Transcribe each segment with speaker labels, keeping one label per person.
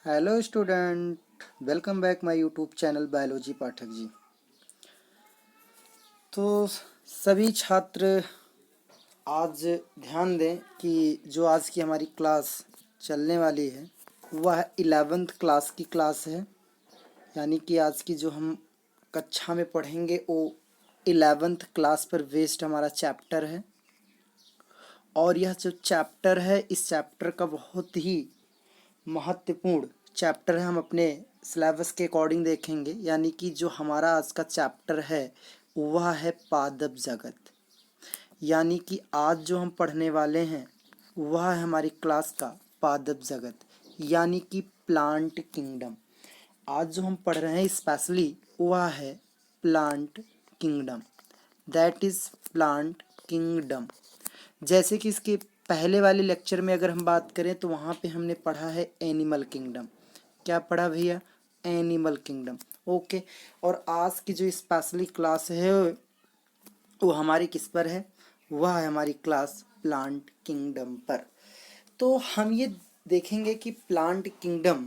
Speaker 1: Hello student, welcome back my YouTube channel biology Pathak ji. तो सभी छात्र आज ध्यान दें कि जो आज की हमारी क्लास चलने वाली है वह 11th क्लास की क्लास है। यानी कि आज की जो हम कक्षा में पढ़ेंगे वो 11th क्लास पर बेस्ड हमारा चैप्टर है। और यह जो चैप्टर है, इस चैप्टर का बहुत ही महत्वपूर्ण चैप्टर है। हम अपने सिलेबस के अकॉर्डिंग देखेंगे। यानी कि जो हमारा आज का चैप्टर है वह है पादप जगत। यानी कि आज जो हम पढ़ने वाले हैं वह है हमारी क्लास का पादप जगत, यानी कि प्लांट किंगडम। आज जो हम पढ़ रहे हैं स्पेशली वह है plant kingdom, that is plant kingdom. जैसे कि इसके पहले वाले लेक्चर में अगर हम बात करें तो वहाँ पे हमने पढ़ा है एनिमल किंगडम। क्या पढ़ा भैया? Animal kingdom. ओके। और आज की जो स्पेशली क्लास है वो हमारी किस पर है? वह है हमारी क्लास प्लांट किंगडम पर। तो हम ये देखेंगे कि प्लांट किंगडम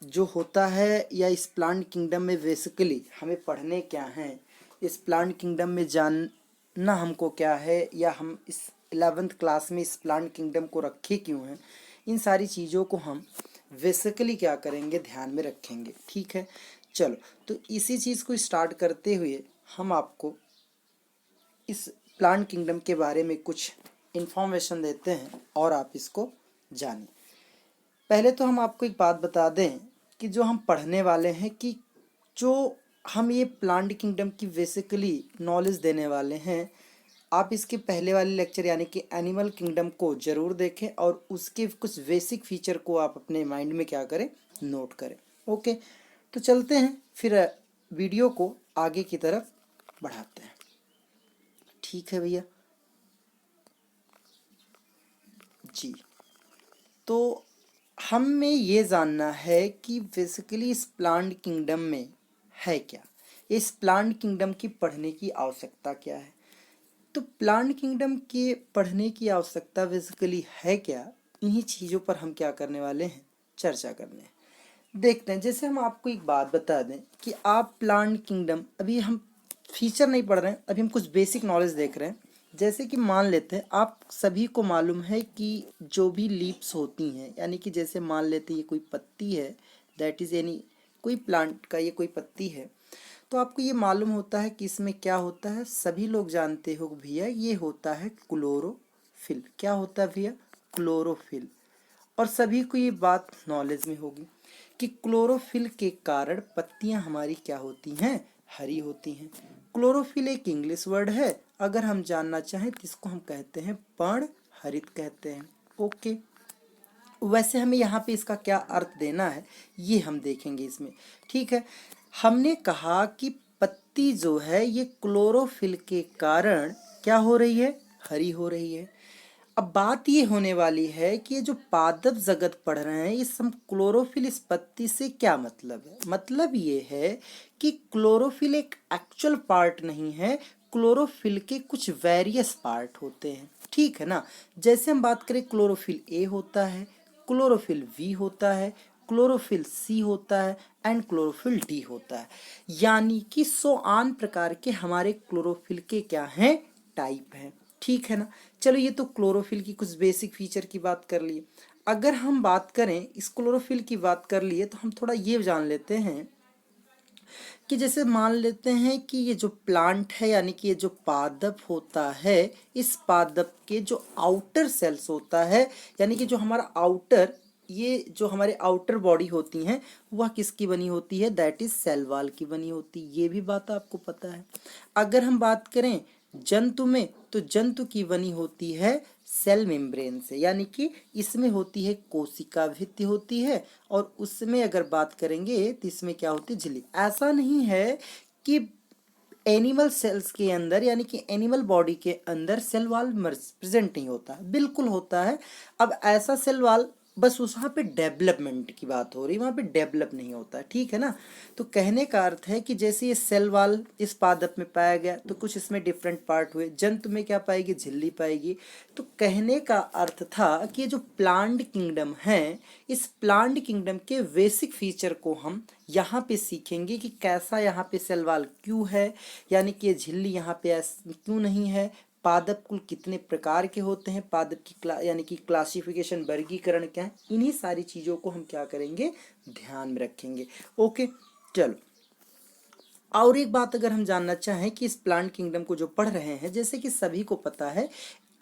Speaker 1: जो होता है, या इस प्लांट किंगडम में बेसिकली हमें पढ़ने क्या है, इस प्लांट किंगडम में जानना हमको क्या है, या हम इस 11th क्लास में इस प्लांट किंगडम को रखे क्यों हैं, इन सारी चीज़ों को हम बेसिकली क्या करेंगे, ध्यान में रखेंगे। ठीक है, चलो। तो इसी चीज़ को स्टार्ट करते हुए हम आपको इस प्लांट किंगडम के बारे में कुछ इन्फॉर्मेशन देते हैं और आप इसको जानें। पहले तो हम आपको एक बात बता दें कि जो हम पढ़ने वाले हैं, कि जो हम ये प्लांट किंगडम की बेसिकली नॉलेज देने वाले हैं, आप इसके पहले वाले लेक्चर यानी कि एनिमल किंगडम को ज़रूर देखें और उसके कुछ बेसिक फीचर को आप अपने माइंड में क्या करें, नोट करें। ओके, तो चलते हैं फिर वीडियो को आगे की तरफ बढ़ाते हैं। ठीक है भैया जी। तो हमें ये जानना है कि बेसिकली इस प्लांट किंगडम में है क्या, इस प्लांट किंगडम की पढ़ने की आवश्यकता क्या है। तो प्लांट किंगडम के पढ़ने की आवश्यकता बेसिकली है क्या, इन्हीं चीज़ों पर हम क्या करने वाले हैं, चर्चा करने हैं। देखते हैं। जैसे हम आपको एक बात बता दें कि आप प्लांट किंगडम, अभी हम फीचर नहीं पढ़ रहे हैं, अभी हम कुछ बेसिक नॉलेज देख रहे हैं। जैसे कि मान लेते हैं आप सभी को मालूम है कि जो भी लीव्स होती हैं, यानी कि जैसे मान लेते हैं ये कोई पत्ती है, दैट इज़ एनी कोई प्लांट का ये कोई पत्ती है, तो आपको ये मालूम होता है कि इसमें क्या होता है। सभी लोग जानते हो भैया, ये होता है क्लोरोफिल। क्या होता है भैया? क्लोरोफिल। और सभी को ये बात नॉलेज में होगी कि क्लोरोफिल के कारण पत्तियां हमारी क्या होती हैं, हरी होती हैं। क्लोरोफिल एक इंग्लिश वर्ड है, अगर हम जानना चाहें तो इसको हम कहते हैं पर्णहरित कहते हैं। ओके, वैसे हमें यहाँ पे इसका क्या अर्थ देना है ये हम देखेंगे इसमें। ठीक है, हमने कहा कि पत्ती जो है ये क्लोरोफिल के कारण क्या हो रही है, हरी हो रही है। अब बात ये होने वाली है कि ये जो पादप जगत पढ़ रहे हैं, इस हम क्लोरोफिल इस पत्ती से क्या मतलब है। मतलब ये है कि क्लोरोफिल एक एक्चुअल पार्ट नहीं है, क्लोरोफिल के कुछ वेरियस पार्ट होते हैं। ठीक है ना। जैसे हम बात करें, क्लोरोफिल ए होता है, क्लोरोफिल वी होता है, क्लोरोफिल सी होता है एंड क्लोरोफिल डी होता है। यानी कि 100 प्रकार के हमारे क्लोरोफिल के क्या हैं, टाइप हैं। ठीक है ना। चलो, ये तो क्लोरोफिल की कुछ बेसिक फीचर की बात कर लिए। अगर हम बात करें, इस क्लोरोफिल की बात कर लिए, तो हम थोड़ा ये जान लेते हैं कि जैसे मान लेते हैं कि ये जो प्लांट है, यानी कि ये जो पादप होता है, इस पादप के जो आउटर सेल्स होता है, यानी कि जो हमारा आउटर, ये जो हमारे आउटर बॉडी होती हैं, वह किसकी बनी होती है, दैट इज सेल वॉल की बनी होती है। ये भी बात आपको पता है। अगर हम बात करें जंतु में, तो जंतु की बनी होती है सेल मेम्ब्रेन से, यानी कि इसमें होती है कोशिका भित्ति होती है, और उसमें अगर बात करेंगे तो इसमें क्या होती है, झिल्ली। ऐसा नहीं है कि एनिमल सेल्स के अंदर, यानी कि एनिमल बॉडी के अंदर सेल वॉल प्रेजेंट नहीं होता, बिल्कुल होता है। अब ऐसा सेल वॉल बस उस वहाँ पे डेवलपमेंट की बात हो रही, वहाँ पे डेवलप नहीं होता, ठीक है ना। तो कहने का अर्थ है कि जैसे ये सेल वाल इस पादप में पाया गया तो कुछ इसमें डिफरेंट पार्ट हुए, जंतु में क्या पाएगी, झिल्ली पाएगी। तो कहने का अर्थ था कि ये जो प्लांट किंगडम है, इस प्लांट किंगडम के बेसिक फीचर को हम यहाँ पे सीखेंगे कि कैसा यहाँ पे सेल वाल क्यों है, यानी कि ये झिल्ली यहाँ पे क्यों नहीं है, पादप कुल कितने प्रकार के होते हैं, पादप की यानी कि क्लासिफिकेशन, वर्गीकरण क्या है, इन्हीं सारी चीज़ों को हम क्या करेंगे, ध्यान में रखेंगे। ओके, चलो। और एक बात अगर हम जानना चाहें कि इस प्लांट किंगडम को जो पढ़ रहे हैं, जैसे कि सभी को पता है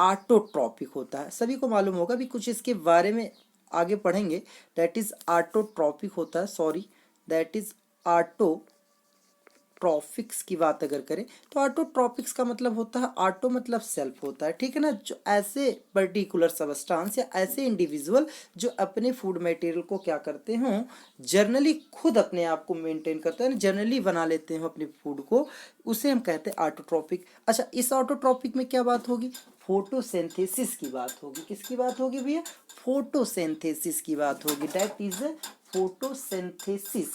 Speaker 1: ऑटोट्रॉपिक होता है, सभी को मालूम होगा, भी कुछ इसके बारे में आगे पढ़ेंगे। दैट इज ऑटोट्रॉपिक होता है, sorry that is auto tropics की बात अगर करें तो ऑटोट्रॉपिक्स का मतलब होता है, ऑटो मतलब सेल्फ होता है, ठीक है ना, जो ऐसे पर्टिकुलर सबस्टांस या ऐसे इंडिविजुअल जो अपने फूड मटेरियल को क्या करते हों, जर्नली खुद अपने आप को मेंटेन करते हैं, जर्नली बना लेते हैं अपने फूड को, उसे हम कहते हैं ऑटोट्रॉपिक। अच्छा, इस ऑटोट्रॉपिक में क्या बात होगी, फोटोसिंथेसिस की बात होगी। किसकी बात होगी भैया, फोटोसिंथेसिस की बात होगी। That is photosynthesis,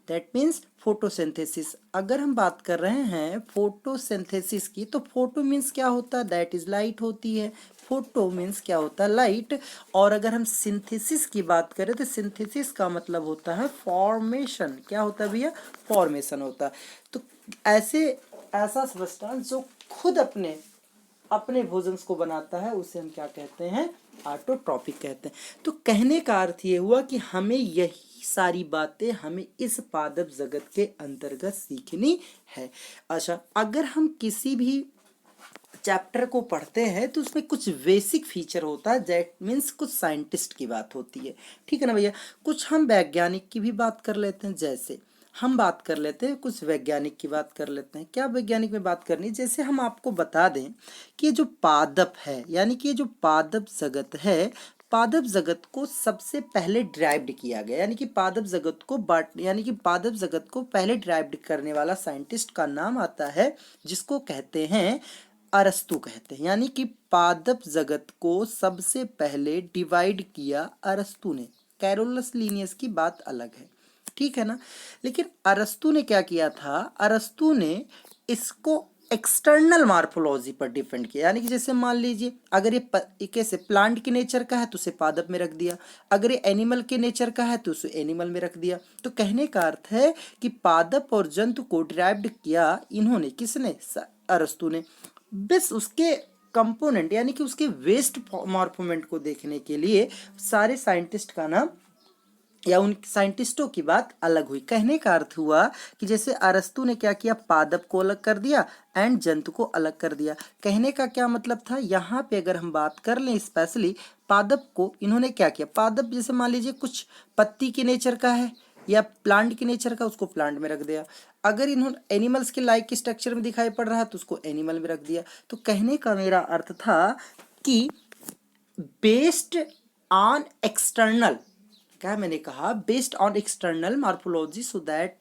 Speaker 1: that means photosynthesis. अगर हम बात कर रहे हैं फोटोसिंथेसिस की, तो फोटो मीन्स क्या होता है, दैट इज लाइट होती है, फोटो मीन्स क्या होता है, लाइट। और अगर हम सिंथेसिस की बात करें तो सिंथेसिस का मतलब होता है फॉर्मेशन। क्या होता है भैया, फॉर्मेशन होता है। तो ऐसा सब्सटेंस जो खुद अपने अपने भोजन को बनाता है, उसे हम क्या कहते हैं, ऑटोट्रॉपिक कहते हैं। तो कहने का अर्थ ये हुआ कि हमें यही सारी बातें हमें इस पादप जगत के अंतर्गत सीखनी है। अच्छा, अगर हम किसी भी चैप्टर को पढ़ते हैं तो उसमें कुछ बेसिक फीचर होता है, दैट मीन्स कुछ साइंटिस्ट की बात होती है, ठीक है ना भैया। कुछ हम वैज्ञानिक की भी बात कर लेते हैं, जैसे हम बात कर लेते हैं कुछ वैज्ञानिक की बात कर लेते हैं। क्या वैज्ञानिक में बात करनी, जैसे हम आपको बता दें कि ये जो पादप है, यानी कि ये जो पादप जगत है, पादप जगत को सबसे पहले ड्राइव्ड किया गया, यानी कि पादप जगत को यानी कि पादप जगत को पहले ड्राइव्ड करने वाला साइंटिस्ट का नाम आता है, जिसको कहते हैं अरस्तु कहते हैं। यानी कि पादप जगत को सबसे पहले डिवाइड किया अरस्तु ने। कैरोलस लीनियस की बात अलग है, ठीक है ना। लेकिन अरस्तु ने क्या किया था, अरस्तु ने इसको एक्सटर्नल मार्फोलॉजी पर डिपेंड किया, यानी कि जैसे मान लीजिए अगर ये कैसे प्लांट के नेचर का है तो उसे पादप में रख दिया, अगर ये एनिमल के नेचर का है तो उसे एनिमल में रख दिया। तो कहने का अर्थ है कि पादप और जंतु को डिराइव्ड किया इन्होंने, किसने, अरस्तु ने। बस उसके कंपोनेंट यानी कि उसके वेस्ट मॉर्फोमेंट को देखने के लिए सारे साइंटिस्ट का नाम या उन साइंटिस्टों की बात अलग हुई। कहने का अर्थ हुआ कि जैसे अरस्तु ने क्या किया, पादप को अलग कर दिया एंड जंतु को अलग कर दिया। कहने का क्या मतलब था, यहाँ पे अगर हम बात कर लें स्पेशली पादप को, इन्होंने क्या किया, पादप जैसे मान लीजिए कुछ पत्ती के नेचर का है या प्लांट के नेचर का, उसको प्लांट में रख दिया। अगर इन्होंने एनिमल्स के लाइक स्ट्रक्चर में दिखाई पड़ रहा है तो उसको एनिमल में रख दिया। तो कहने का मेरा अर्थ था कि बेस्ड ऑन एक्सटर्नल, क्या मैंने कहा, based on external morphology, so that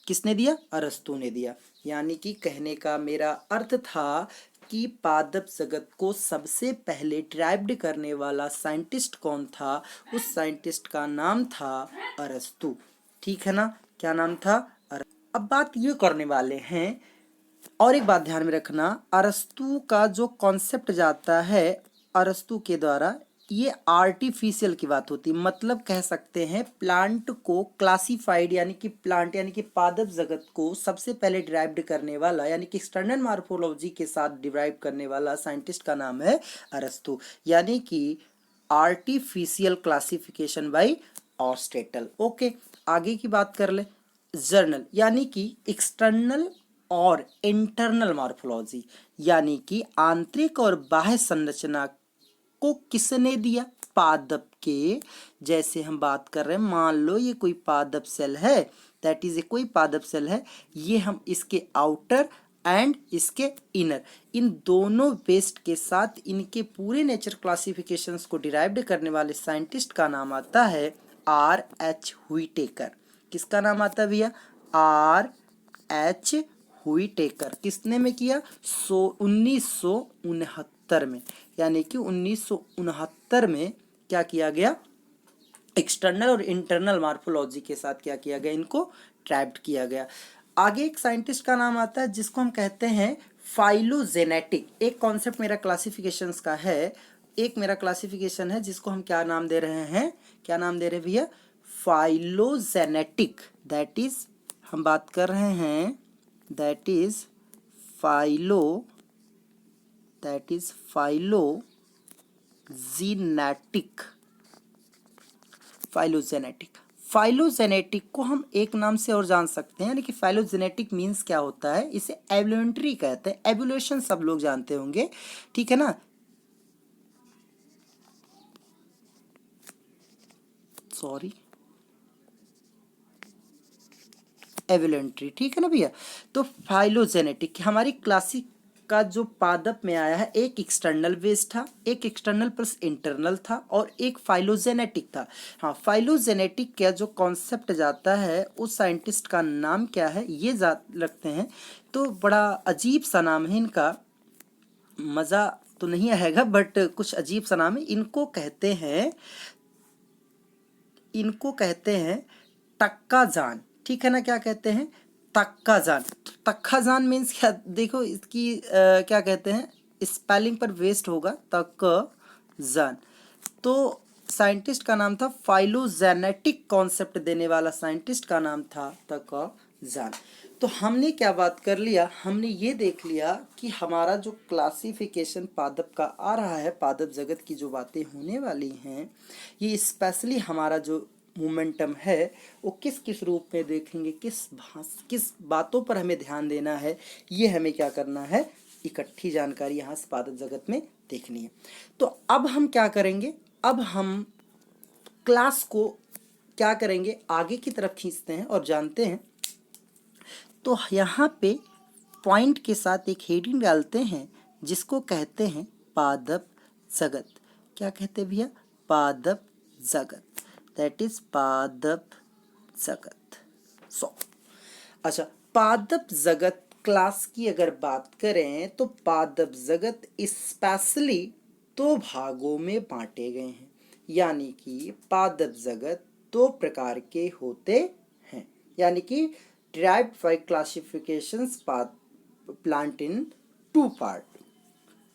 Speaker 1: किसने दिया, अरस्तु ने दिया। यानी कि कहने का मेरा अर्थ था कि पादप जगत को सबसे पहले ड्राइव्ड करने वाला साइंटिस्ट कौन था, उस साइंटिस्ट का नाम था अरस्तु, ठीक है ना। क्या नाम था, अब बात ये करने वाले हैं, और एक बात ध्यान में रखना, अरस्तु का जो कॉन्सेप्ट जाता है अरस्तु के द्वारा, ये आर्टिफिशियल की बात होती है, मतलब कह सकते हैं प्लांट को क्लासिफाइड, यानी कि प्लांट यानी कि पादप जगत को सबसे पहले डिराइव्ड करने वाला, यानी कि एक्सटर्नल मार्फोलॉजी के साथ डिराइव करने वाला साइंटिस्ट का नाम है अरस्तु, यानी कि आर्टिफिशियल क्लासिफिकेशन बाय ऑस्टेटल। ओके, आगे की बात कर ले, जर्नल यानी कि एक्सटर्नल और इंटरनल मार्फोलॉजी, यानी कि आंतरिक और बाह्य संरचना को किसने दिया, पादप के। जैसे हम बात कर रहे हैं, मान लो ये कोई पादप सेल है, दैट इज ए कोई पादप सेल है, ये हम इसके आउटर एंड इसके इनर, इन दोनों वेस्ट के साथ इनके पूरे नेचर क्लासिफिकेशंस को डिराइव्ड करने वाले साइंटिस्ट का नाम आता है R.H. व्हिटेकर। किसका नाम आता है भैया, R.H. व्हिटेकर। किसने में किया, 1969 में, यानी कि 1969 में क्या किया गया, एक्सटर्नल और इंटरनल मार्फोलॉजी के साथ क्या किया गया, इनको ट्रैप्ड किया गया। आगे एक साइंटिस्ट का नाम आता है जिसको हम कहते हैं फाइलोजेनेटिक। एक कॉन्सेप्ट मेरा क्लासिफिकेशंस का है, एक मेरा क्लासिफिकेशन है जिसको हम क्या नाम दे रहे हैं, क्या नाम दे रहे हैं भैया, फाइलोजेनेटिक। दैट इज हम बात कर रहे हैं, दैट इज फाइलोजेनेटिक। फाइलोजेनेटिक को हम एक नाम से और जान सकते हैं, यानी कि फाइलोजेनेटिक मीन्स क्या होता है, इसे एवोल्यूशनरी कहते हैं। एवोल्यूशन सब लोग जानते होंगे, ठीक है ना, सॉरी, एवोल्यूशनरी, ठीक है ना भैया। तो फाइलोजेनेटिक हमारी क्लासिक का जो पादप में आया है, एक एक्सटर्नल बेस था, एक एक्सटर्नल प्लस इंटरनल था, और एक फाइलोजेनेटिक था। हाँ, फाइलोजेनेटिक का जो कॉन्सेप्ट जाता है उस साइंटिस्ट का नाम क्या है ये रखते हैं। तो बड़ा अजीब सा नाम है इनका, मज़ा तो नहीं आएगा बट कुछ अजीब सा नाम है। इनको कहते हैं तक्काजान, ठीक है ना, क्या कहते हैं, तक्काजान। तक्काजान मीन्स क्या, देखो इसकी क्या कहते हैं, स्पेलिंग पर वेस्ट होगा, तक्काजान। तो साइंटिस्ट का नाम था, फाइलोजेनेटिक कॉन्सेप्ट देने वाला साइंटिस्ट का नाम था तक्काजान। तो हमने क्या बात कर लिया, हमने ये देख लिया कि हमारा जो क्लासिफिकेशन पादप का आ रहा है, पादप जगत की जो बातें होने वाली हैं, ये स्पेशली हमारा जो मोमेंटम है वो किस किस रूप में देखेंगे, किस बातों पर हमें ध्यान देना है, ये हमें क्या करना है, इकट्ठी जानकारी यहाँ से पादप जगत में देखनी है। तो अब हम क्या करेंगे, अब हम क्लास को क्या करेंगे, आगे की तरफ खींचते हैं और जानते हैं। तो यहाँ पे पॉइंट के साथ एक हेडिंग डालते हैं जिसको कहते हैं पादप जगत। क्या कहते हैं भैया, पादप जगत, दैट इज पादप जगत। अच्छा, पादप जगत क्लास की अगर बात करें तो पादप जगत स्पेशली दो भागों में बांटे गए हैं, यानी कि पादप जगत दो प्रकार के होते हैं, यानी कि derived by classifications plant in two part,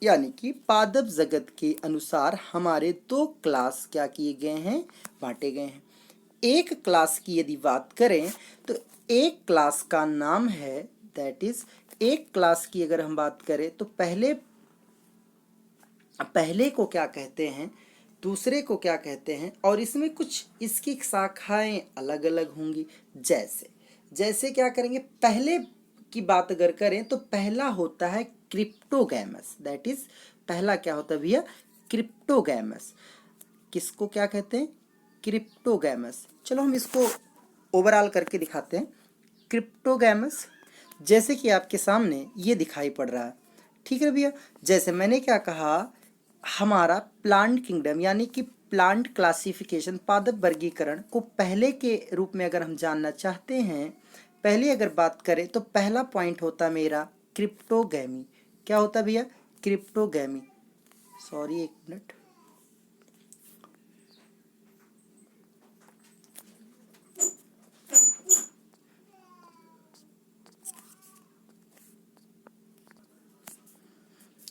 Speaker 1: यानी कि पादप जगत के अनुसार हमारे दो क्लास क्या किए गए हैं, बांटे गए हैं। एक क्लास की यदि बात करें तो एक क्लास का नाम है, दैट इज, एक क्लास की अगर हम बात करें तो पहले को क्या कहते हैं, दूसरे को क्या कहते हैं, और इसमें कुछ इसकी शाखाएं अलग अलग होंगी। जैसे क्या करेंगे, पहले की बात अगर करें तो पहला होता है क्रिप्टोगैमस, दैट इज, पहला क्या होता है भैया, क्रिप्टोगैमस। किसको क्या कहते हैं, क्रिप्टोगैमस। चलो हम इसको ओवरऑल करके दिखाते हैं। क्रिप्टोगैमस जैसे कि आपके सामने ये दिखाई पड़ रहा है, ठीक है भैया। जैसे मैंने क्या कहा, हमारा प्लांट किंगडम यानी कि प्लांट क्लासिफिकेशन, पादप वर्गीकरण को पहले के रूप में अगर हम जानना चाहते हैं, पहले अगर बात करें तो पहला पॉइंट होता मेरा क्रिप्टोगैमी। क्या होता भैया, क्रिप्टोगैमी, सॉरी एक मिनट,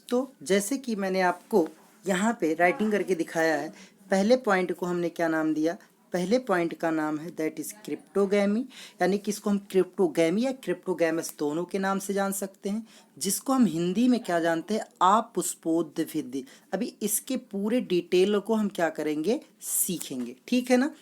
Speaker 1: तो जैसे कि मैंने आपको यहाँ पे राइटिंग करके दिखाया है, पहले पॉइंट को हमने क्या नाम दिया, पहले पॉइंट का नाम है दैट इज क्रिप्टोगैमी, यानी कि इसको हम क्रिप्टोगैमी या क्रिप्टोगैमस दोनों के नाम से जान सकते हैं, जिसको हम हिंदी में क्या जानते हैं, अपुष्पोद्भिद। अभी इसके पूरे डिटेल को हम क्या करेंगे, सीखेंगे, ठीक है ना।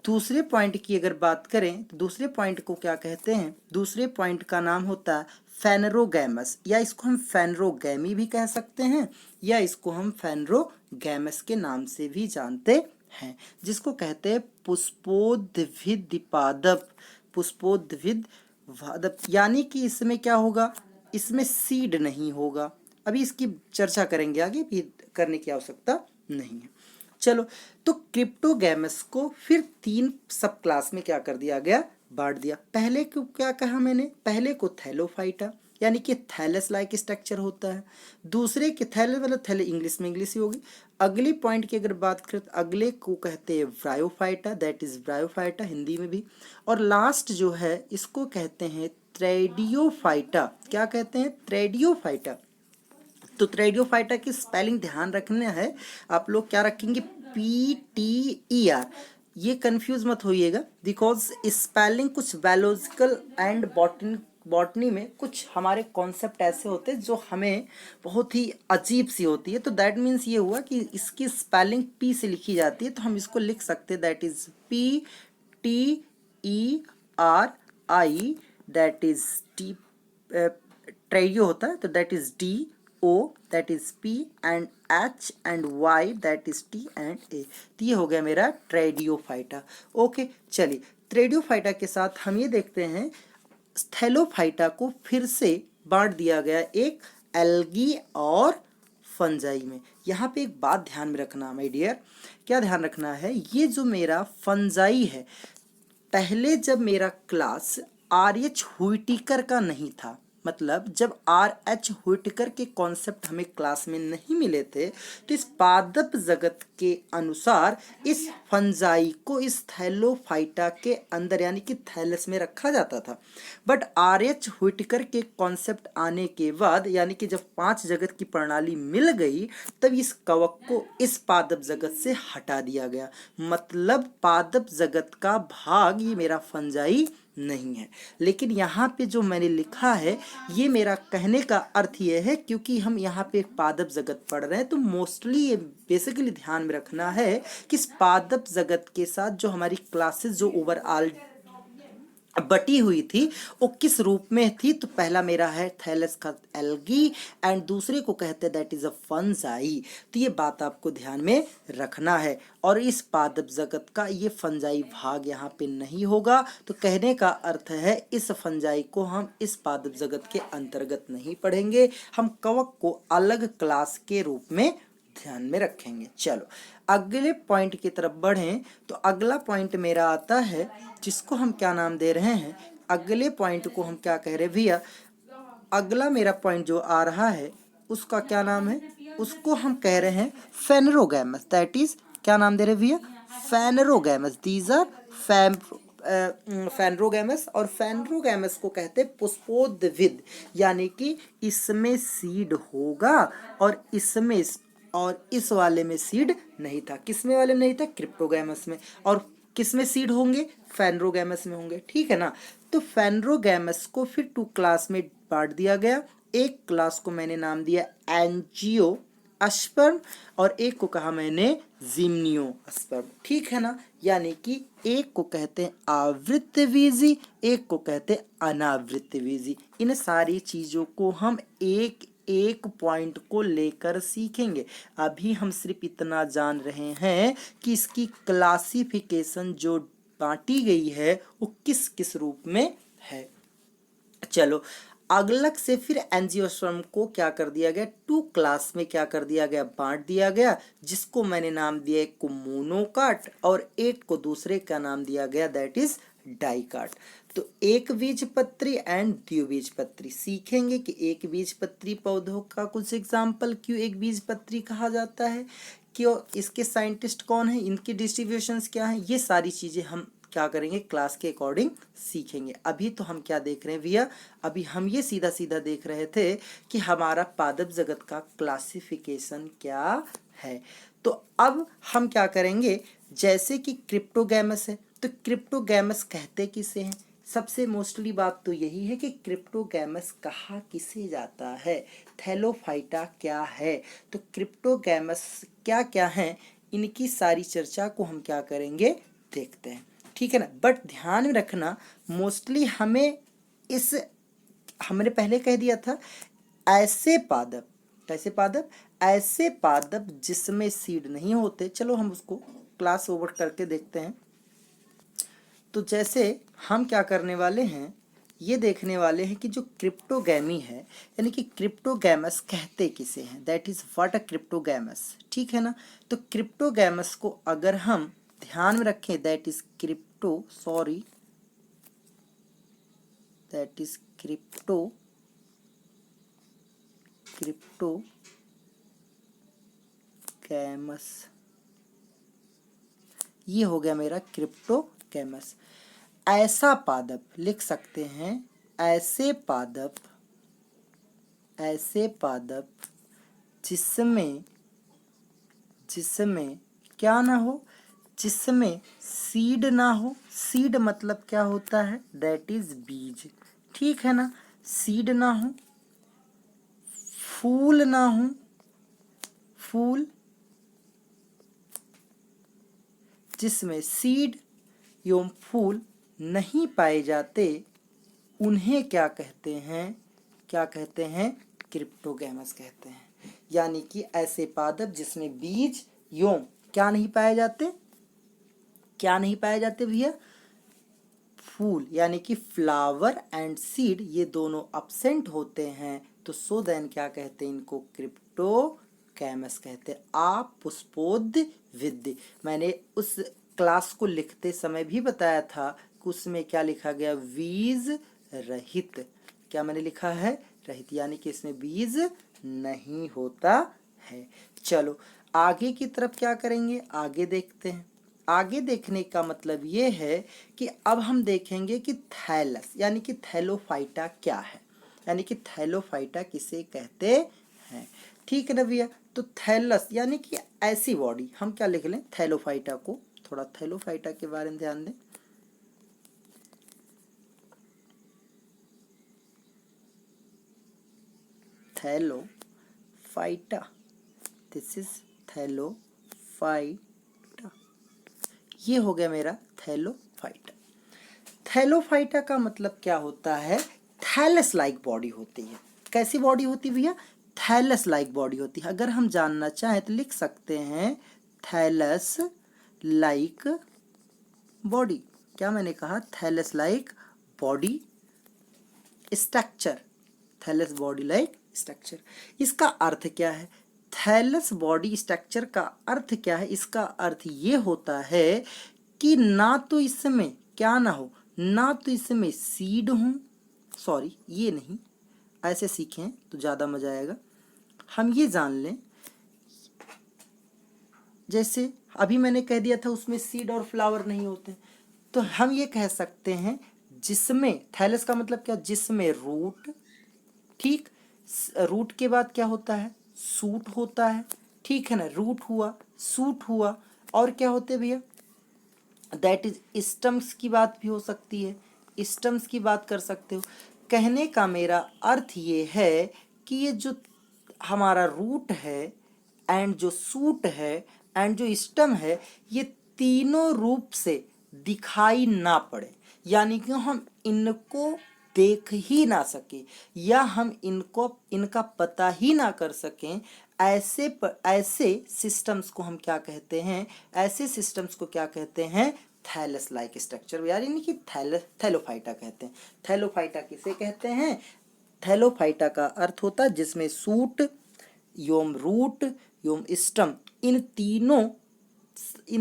Speaker 1: दूसरे पॉइंट की अगर बात करें तो दूसरे पॉइंट को क्या कहते हैं, दूसरे पॉइंट का नाम होता है फेनरोगैमस, या इसको हम फेनरोगैमी भी कह सकते हैं, या इसको हम फेनरोगैमस के नाम से भी जानते हैं, जिसको कहते हैं पुष्पोद्भिद पादप, पुष्पोद्भिद पादप। यानी कि इसमें क्या होगा, इसमें सीड नहीं होगा। अभी इसकी चर्चा करेंगे आगे, भी करने की आवश्यकता नहीं है। चलो, तो क्रिप्टोगैमस को फिर तीन सब क्लास में क्या कर दिया गया, बांट दिया। पहले को क्या कहा मैंने, पहले को थैलोफाइटा, यानी कि थैलस लाइक स्ट्रक्चर होता है। दूसरे के थैलस मतलब थैले इंग्लिश में इंग्लिश ही होगी, अगले पॉइंट की अगर बात करें तो अगले को कहते हैं bryophyta, that is bryophyta Hindi में भी। और लास्ट जो है इसको कहते हैं ट्रेडियोफाइटा। क्या कहते हैं? ट्रेडियोफाइटा। तो ट्रेडियोफाइटा की स्पेलिंग ध्यान रखना है आप लोग, क्या रखेंगे? PTER। ये कंफ्यूज मत होइएगा, बिकॉज स्पेलिंग कुछ बायोलॉजिकल एंड बॉटनी में कुछ हमारे कॉन्सेप्ट ऐसे होते हैं जो हमें बहुत ही अजीब सी होती है। तो दैट मीन्स ये हुआ कि इसकी स्पेलिंग P से लिखी जाती है, तो हम इसको लिख सकते हैं that is PTERI, that is T. ट्रेडियो होता है तो that is DO, that is P, and H and Y, that is T and A। तो ये हो गया मेरा ट्रेडियोफाइटा। ओके, चलिए ट्रेडियोफाइटा के साथ हम ये देखते हैं स्थैलोफाइटा को फिर से बांट दिया गया एक एल्गी और फंजाई में। यहाँ पे एक बात ध्यान में रखना माय डियर, क्या ध्यान रखना है? ये जो मेरा फंजाई है, पहले जब मेरा क्लास RH हुइटिकर का नहीं था, मतलब जब RH हुइटिकर के कॉन्सेप्ट हमें क्लास में नहीं मिले थे, तो इस पादप जगत के अनुसार इस फंजाई को इस थैलोफाइटा के अंदर यानी कि थैलस में रखा जाता था। बट RH हुइटिकर के कॉन्सेप्ट आने के बाद यानी कि जब 5 जगत की प्रणाली मिल गई, तब इस कवक को इस पादप जगत से हटा दिया गया। मतलब पादप जगत का भाग ये मेरा फंजाई नहीं है। लेकिन यहाँ पे जो मैंने लिखा है, ये मेरा कहने का अर्थ ये है, क्योंकि हम यहाँ पे एक पादप जगत पढ़ रहे हैं, तो मोस्टली ये बेसिकली ध्यान में रखना है कि इस पादप जगत के साथ जो हमारी क्लासेस जो ओवरऑल बटी हुई थी वो किस रूप में थी। तो पहला मेरा है थैलस का एल्गी, एंड दूसरे को कहते हैं दैट इज अ फंजाई। तो ये बात आपको ध्यान में रखना है। और इस पादप जगत का ये फंजाई भाग यहाँ पे नहीं होगा। तो कहने का अर्थ है इस फंजाई को हम इस पादप जगत के अंतर्गत नहीं पढ़ेंगे, हम कवक को अलग क्लास के रूप में ध्यान में रखेंगे। चलो अगले पॉइंट की तरफ बढ़ें, तो अगला पॉइंट मेरा आता है जिसको हम क्या नाम दे रहे हैं? अगले पॉइंट को हम क्या कह रहे हैं भैया? अगला मेरा पॉइंट जो आ रहा है उसका क्या नाम है? उसको हम कह रहे हैं फेनरोगैमस। दैट इज क्या नाम दे रहे हैं भैया? फेनरोगैमस। These are phanerogams. और फेनरोगैमस को कहते हैं पुष्पोद्भिद, यानी कि इसमें सीड होगा और इसमें और इस वाले में सीड नहीं था। किसमें वाले में नहीं था? क्रिप्टोगैमस में। और किसमें सीड होंगे? फेनरोगैमस में होंगे। ठीक है ना? तो फेनरोगैमस को फिर 2 क्लास में बांट दिया गया। एक क्लास को मैंने नाम दिया एंजियो अस्पर्म और एक को कहा मैंने जिम्नियो अस्पर्म। ठीक है ना? यानी कि एक को कहते हैं आवृतबीजी, एक को कहते हैं अनावृतबीजी। इन सारी चीजों को हम एक एक पॉइंट को लेकर सीखेंगे। अभी हम सिर्फ इतना जान रहे हैं कि इसकी क्लासिफिकेशन जो बांटी गई है वो किस किस रूप में है। चलो अलग से फिर एंजियोस्पर्म को क्या कर दिया गया? 2 क्लास में क्या कर दिया गया? बांट दिया गया, जिसको मैंने नाम दिया एक को मोनोकाट और एक को दूसरे का नाम दिया गया दैट इज डाइकाट। तो एक बीजपत्री एंड द्विबीजपत्री सीखेंगे कि एक बीजपत्री पौधों का कुछ एग्जाम्पल क्यों एक बीजपत्री कहा जाता है, क्यों, इसके साइंटिस्ट कौन है, इनके डिस्ट्रीब्यूशंस क्या हैं, ये सारी चीजें हम क्या करेंगे क्लास के अकॉर्डिंग सीखेंगे। अभी तो हम क्या देख रहे हैं भैया? अभी हम ये सीधा सीधा देख रहे थे कि हमारा पादप जगत का क्लासिफिकेशन क्या है। तो अब हम क्या करेंगे, जैसे कि क्रिप्टोगैमस है, तो क्रिप्टोगैमस कहते किसे हैं? सबसे मोस्टली बात तो यही है कि क्रिप्टोगैमस कहा किसे जाता है, थैलोफाइटा क्या है। तो क्रिप्टोगैमस क्या क्या है, इनकी सारी चर्चा को हम क्या करेंगे देखते हैं। ठीक है ना? बट ध्यान में रखना मोस्टली हमें इस, हमने पहले कह दिया था ऐसे पादप, कैसे पादप? ऐसे पादप जिसमें सीड नहीं होते। चलो हम उसको क्लास ओवर करके देखते हैं। तो जैसे हम क्या करने वाले हैं, ये देखने वाले हैं कि जो क्रिप्टोगैमी है यानी कि क्रिप्टोगैमस कहते किसे हैं, that is what a cryptogams. ठीक है ना? तो क्रिप्टोगैमस को अगर हम ध्यान में रखें दैट इज क्रिप्टोगैमस, ये हो गया मेरा क्रिप्टोगैमस। ऐसा पादप लिख सकते हैं, ऐसे पादप जिसमें क्या ना हो, जिसमें सीड ना हो। सीड मतलब क्या होता है, दैट इज बीज, ठीक है ना। सीड ना हो, फूल ना हो, फूल जिसमें सीड एवं फूल नहीं पाए जाते, उन्हें क्या कहते हैं, क्रिप्टोगैमस कहते हैं। यानी कि ऐसे पादप जिसमें बीज एवं क्या नहीं पाए जाते, भैया, फूल, यानी कि फ्लावर एंड सीड, ये दोनों अब्सेंट होते हैं, तो सो देन क्या कहते हैं इनको, क्रिप्टोगैमस कहते हैं। आप पुष्पोद्य विद्य, मैंने उस क्लास को लिखते समय भी बताया था कि उसमें क्या लिखा गया, बीज रहित। क्या मैंने लिखा है, रहित, यानी कि इसमें बीज नहीं होता है। चलो आगे की तरफ क्या करेंगे, आगे देखते हैं। आगे देखने का मतलब ये है कि अब हम देखेंगे कि थैलस यानी कि थैलोफाइटा क्या है, यानी कि थैलोफाइटा किसे कहते हैं, ठीक है ना भैया। तो थैलस यानी कि ऐसी बॉडी, हम क्या लिख लें थैलोफाइटा को, थोड़ा थैलोफाइटा के बारे में ध्यान दें। थैलोफाइटा, दिस इज थैलोफाइटा, ये हो गया मेरा थैलोफाइटा। थैलोफाइटा का मतलब क्या होता है, थैलस लाइक बॉडी होती है। कैसी बॉडी होती है भैया, थैलस लाइक बॉडी होती है। अगर हम जानना चाहें तो लिख सकते हैं थैलस लाइक बॉडी। क्या मैंने कहा, thallus like body structure, thallus body like structure. इसका अर्थ क्या है, थैलस बॉडी स्ट्रक्चर का अर्थ क्या है, इसका अर्थ ये होता है कि ना तो इसमें क्या ना हो, ना तो इसमें सीड हो, सॉरी ये नहीं, ऐसे सीखें तो ज़्यादा मजा आएगा। हम ये जान लें, जैसे अभी मैंने कह दिया था उसमें सीड और फ्लावर नहीं होते, तो हम ये कह सकते हैं जिसमें, थैलस का मतलब क्या, जिसमें रूट, ठीक, रूट के बाद क्या होता है, सूट होता है, ठीक है ना, रूट हुआ, सूट हुआ, और क्या होते भैया, दैट इज स्टम्स की बात भी हो सकती है, स्टम्स की बात कर सकते हो। कहने का मेरा अर्थ ये है कि ये जो हमारा रूट है एंड जो सूट है एंड जो स्टम है, ये तीनों रूप से दिखाई ना पड़े, यानी कि हम इनको देख ही ना सके या हम इनका पता ही ना कर सकें, ऐसे सिस्टम्स को हम क्या कहते हैं, ऐसे सिस्टम्स को क्या कहते हैं, थैलस लाइक स्ट्रक्चर, यानी कि थैलोफाइटा कहते हैं। थैलोफाइटा किसे कहते हैं, थैलोफाइटा का अर्थ होता है जिसमें सूट एवं रूट एवं स्टम, इन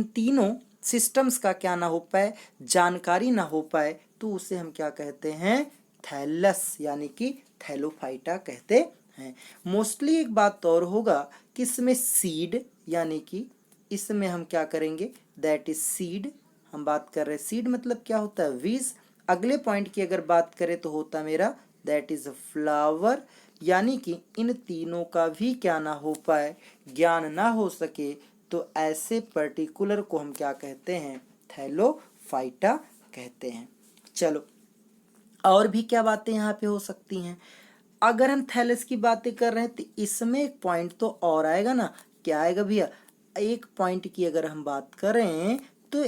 Speaker 1: तीनों सिस्टम्स का क्या ना हो पाए, जानकारी ना हो पाए, तो उसे हम क्या कहते हैं, थैलस यानी कि थैलोफाइटा कहते हैं। मोस्टली एक बात और होगा कि इसमें सीड, यानी कि इसमें हम क्या करेंगे, दैट इज सीड, हम बात कर रहे हैं सीड मतलब क्या होता है, बीज। अगले पॉइंट की अगर बात करें तो होता मेरा दैट इज फ्लावर, यानी कि इन तीनों का भी क्या ना हो पाए, ज्ञान ना हो सके, तो ऐसे पर्टिकुलर को हम क्या कहते हैं, थैलोफाइटा कहते हैं। चलो और भी क्या बातें यहाँ पे हो सकती हैं, अगर हम थैलस की बातें कर रहे हैं तो इसमें एक पॉइंट तो और आएगा ना, क्या आएगा भैया, एक पॉइंट की अगर हम बात करें तो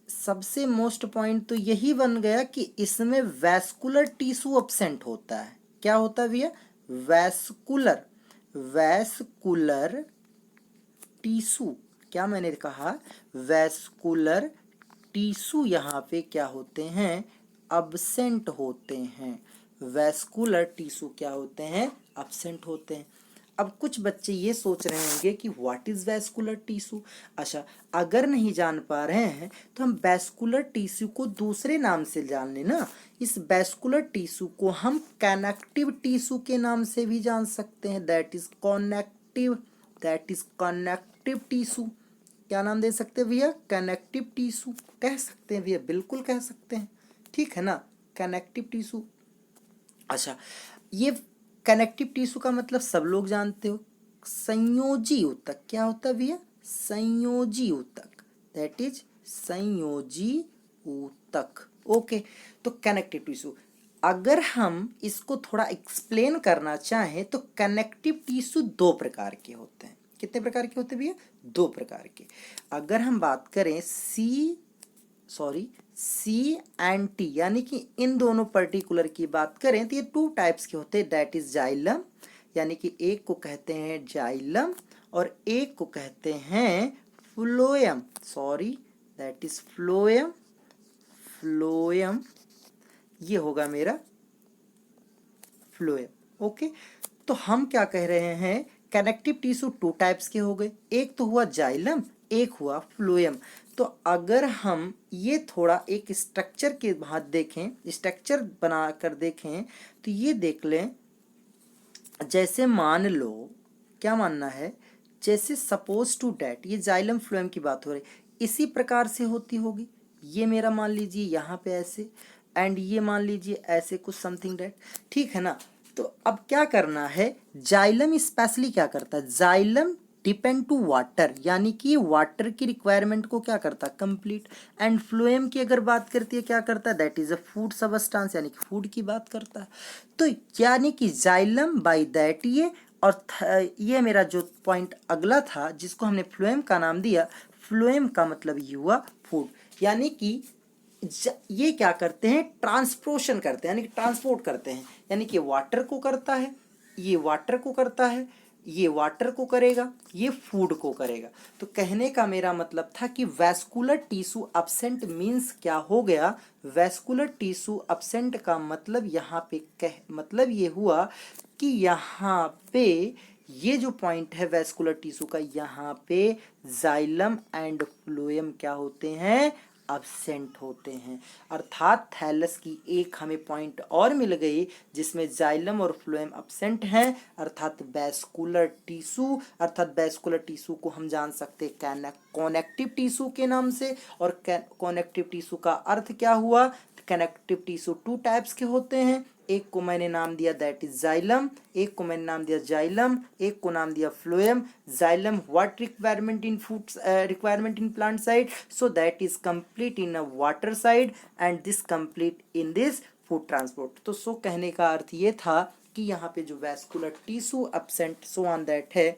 Speaker 1: सबसे मोस्ट पॉइंट तो यही बन गया कि इसमें वैस्कुलर टिश्यू अब्सेंट होता है। क्या होता है भैया, वैस्कुलर टिश्यू, क्या मैंने कहा, वैस्कुलर टिश्यू यहाँ पे क्या होते हैं, अब्सेंट होते हैं। वैस्कुलर टिश्यू क्या होते हैं, अब्सेंट होते हैं। अब कुछ बच्चे ये सोच रहे होंगे कि व्हाट इज वैस्कुलर टिश्यू। अच्छा, अगर नहीं जान पा रहे हैं तो हम वैस्कुलर टिश्यू को दूसरे नाम से जान लेना। इस वैस्कुलर टिश्यू को हम कनेक्टिव टिश्यू के नाम से भी जान सकते हैं, that is connective connective tissue. क्या नाम दे सकते हैं भैया? कनेक्टिव टिश्यू कह सकते हैं भैया, बिल्कुल कह सकते हैं, ठीक है ना, कनेक्टिव टिश्यू। अच्छा, ये कनेक्टिव टिश्यू का मतलब सब लोग जानते हो, संयोजी ऊतक। क्या होता है भैया? संयोजी ऊतक, दैट इज संयोजी ऊतक। ओके, तो कनेक्टिव टिश्यू, अगर हम इसको थोड़ा एक्सप्लेन करना चाहें तो कनेक्टिव टिश्यू दो प्रकार के होते हैं। कितने प्रकार के होते हैं भैया? दो प्रकार के। अगर हम बात करें सी एंड टी, यानी कि इन दोनों पर्टिकुलर की बात करें तो ये टू टाइप्स के होते हैं, दैट इज जाइलम, यानी कि एक को कहते हैं जाइलम और एक को कहते हैं फ्लोएम, दैट इज फ्लोएम, ये होगा मेरा फ्लोएम। ओके, तो हम क्या कह रहे हैं, कनेक्टिव टिश्यू टू टाइप्स के हो गए, एक तो हुआ जाइलम, एक हुआ फ्लोएम। तो अगर हम ये थोड़ा एक स्ट्रक्चर के बाद देखें, स्ट्रक्चर बना कर देखें, तो ये देख लें, जैसे मान लो, क्या मानना है, जैसे सपोज टू डैट, ये जाइलम फ्लोएम की बात हो रही, इसी प्रकार से होती होगी। ये मेरा मान लीजिए यहाँ पे ऐसे, एंड ये मान लीजिए ऐसे कुछ समथिंग डैट, ठीक है ना। तो अब क्या करना है, जाइलम स्पेशली क्या करता है, जाइलम डिपेंड टू वाटर, यानी कि वाटर की रिक्वायरमेंट को क्या करता है, कंप्लीट। एंड फ्लोएम की अगर बात करती है, क्या करता है, that is a food substance, यानी कि फूड की बात करता है। तो यानी कि जाइलम बाय दैट ये, और ये मेरा जो पॉइंट अगला था जिसको हमने फ्लोएम का नाम दिया, फ्लोएम का मतलब ये हुआ फूड, यानी कि ये क्या करते हैं, ट्रांसपोर्शन करते हैं, यानी कि ट्रांसपोर्ट करते हैं, यानी कि वाटर को करता है, ये वाटर को करता है, ये वाटर को करेगा, ये फूड को करेगा। तो कहने का मेरा मतलब था कि वैस्कुलर टिश्यू अब्सेंट मींस क्या हो गया, वैस्कुलर टिश्यू अब्सेंट का मतलब यहाँ पे मतलब ये हुआ कि यहाँ पे ये जो पॉइंट है वैस्कुलर टिश्यू का, यहाँ पे जाइलम एंड फ्लोएम क्या होते हैं, अब्सेंट होते हैं। अर्थात थैलस की एक हमें पॉइंट और मिल गई जिसमें जाइलम और फ्लोएम अब्सेंट हैं, अर्थात वैस्कुलर टिश्यू। अर्थात वैस्कुलर टिश्यू को हम जान सकते हैं कनेक्टिव टिश्यू के नाम से, और कनेक्टिव टिश्यू का अर्थ क्या हुआ, कनेक्टिव टिश्यू टू टाइप्स के होते हैं, एक को मैंने नाम दिया दैट इज जाइलम, एक को मैंने नाम दिया जाइलम, एक को नाम दिया phloem. Xylem what requirement in food, requirement in plant side, so that is complete in a water side and this complete in this food transport. तो सो कहने का अर्थ ये था कि यहाँ पे जो vascular tissue absent so on that है,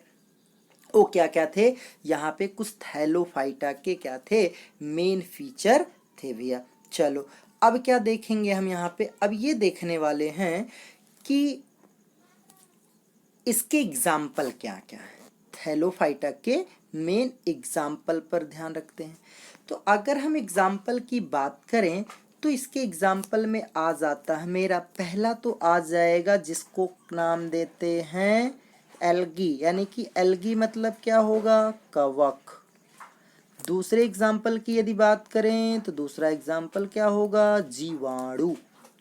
Speaker 1: वो क्या क्या थे, यहाँ पे कुछ थैलोफाइटा के क्या थे, मेन फीचर थे भैया। चलो अब क्या देखेंगे हम यहाँ पे, अब ये देखने वाले हैं कि इसके एग्जाम्पल क्या क्या है, थैलोफाइटा के मेन एग्जाम्पल पर ध्यान रखते हैं। तो अगर हम एग्जाम्पल की बात करें तो इसके एग्जाम्पल में आ जाता है मेरा पहला, तो आ जाएगा जिसको नाम देते हैं एल्गी, यानी कि एल्गी मतलब क्या होगा, कवक। दूसरे एग्जाम्पल की यदि बात करें तो दूसरा एग्जाम्पल क्या होगा, जीवाणु।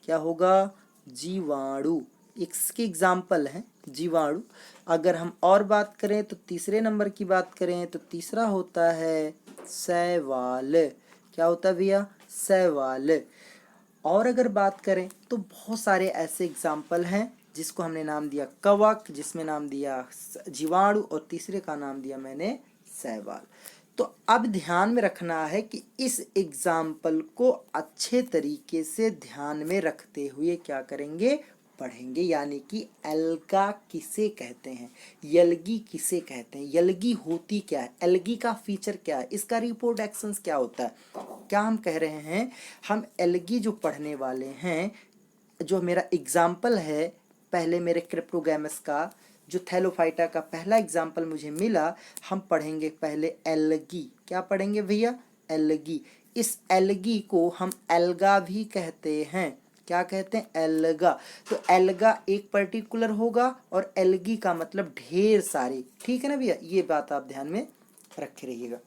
Speaker 1: क्या होगा, जीवाणु, इसके एग्जाम्पल हैं जीवाणु। अगर हम और बात करें तो तीसरे नंबर की बात करें तो तीसरा होता है शैवाल। क्या होता है भैया, शैवाल। और अगर बात करें तो बहुत सारे ऐसे एग्जाम्पल हैं जिसको हमने नाम दिया कवक, जिसमें नाम दिया जीवाणु, और तीसरे का नाम दिया मैंने शैवाल। तो अब ध्यान में रखना है कि इस एग्जाम्पल को अच्छे तरीके से ध्यान में रखते हुए क्या करेंगे, पढ़ेंगे। यानी कि एल्गा किसे कहते हैं, यल्गी किसे कहते हैं, यल्गी होती क्या है, एल्गी का फीचर क्या है, इसका रिप्रोडक्शंस क्या होता है। क्या हम कह रहे हैं, हम एल्गी जो पढ़ने वाले हैं, जो मेरा एग्जाम्पल है पहले मेरे क्रिप्टोगैमस का, जो थैलोफाइटा का पहला एग्जाम्पल मुझे मिला, हम पढ़ेंगे पहले एल्गी। क्या पढ़ेंगे भैया, एल्गी। इस एल्गी को हम एल्गा भी कहते हैं। क्या कहते हैं, एल्गा। तो एल्गा एक पर्टिकुलर होगा और एल्गी का मतलब ढेर सारे, ठीक है ना भैया, ये बात आप ध्यान में रखे रहिएगा।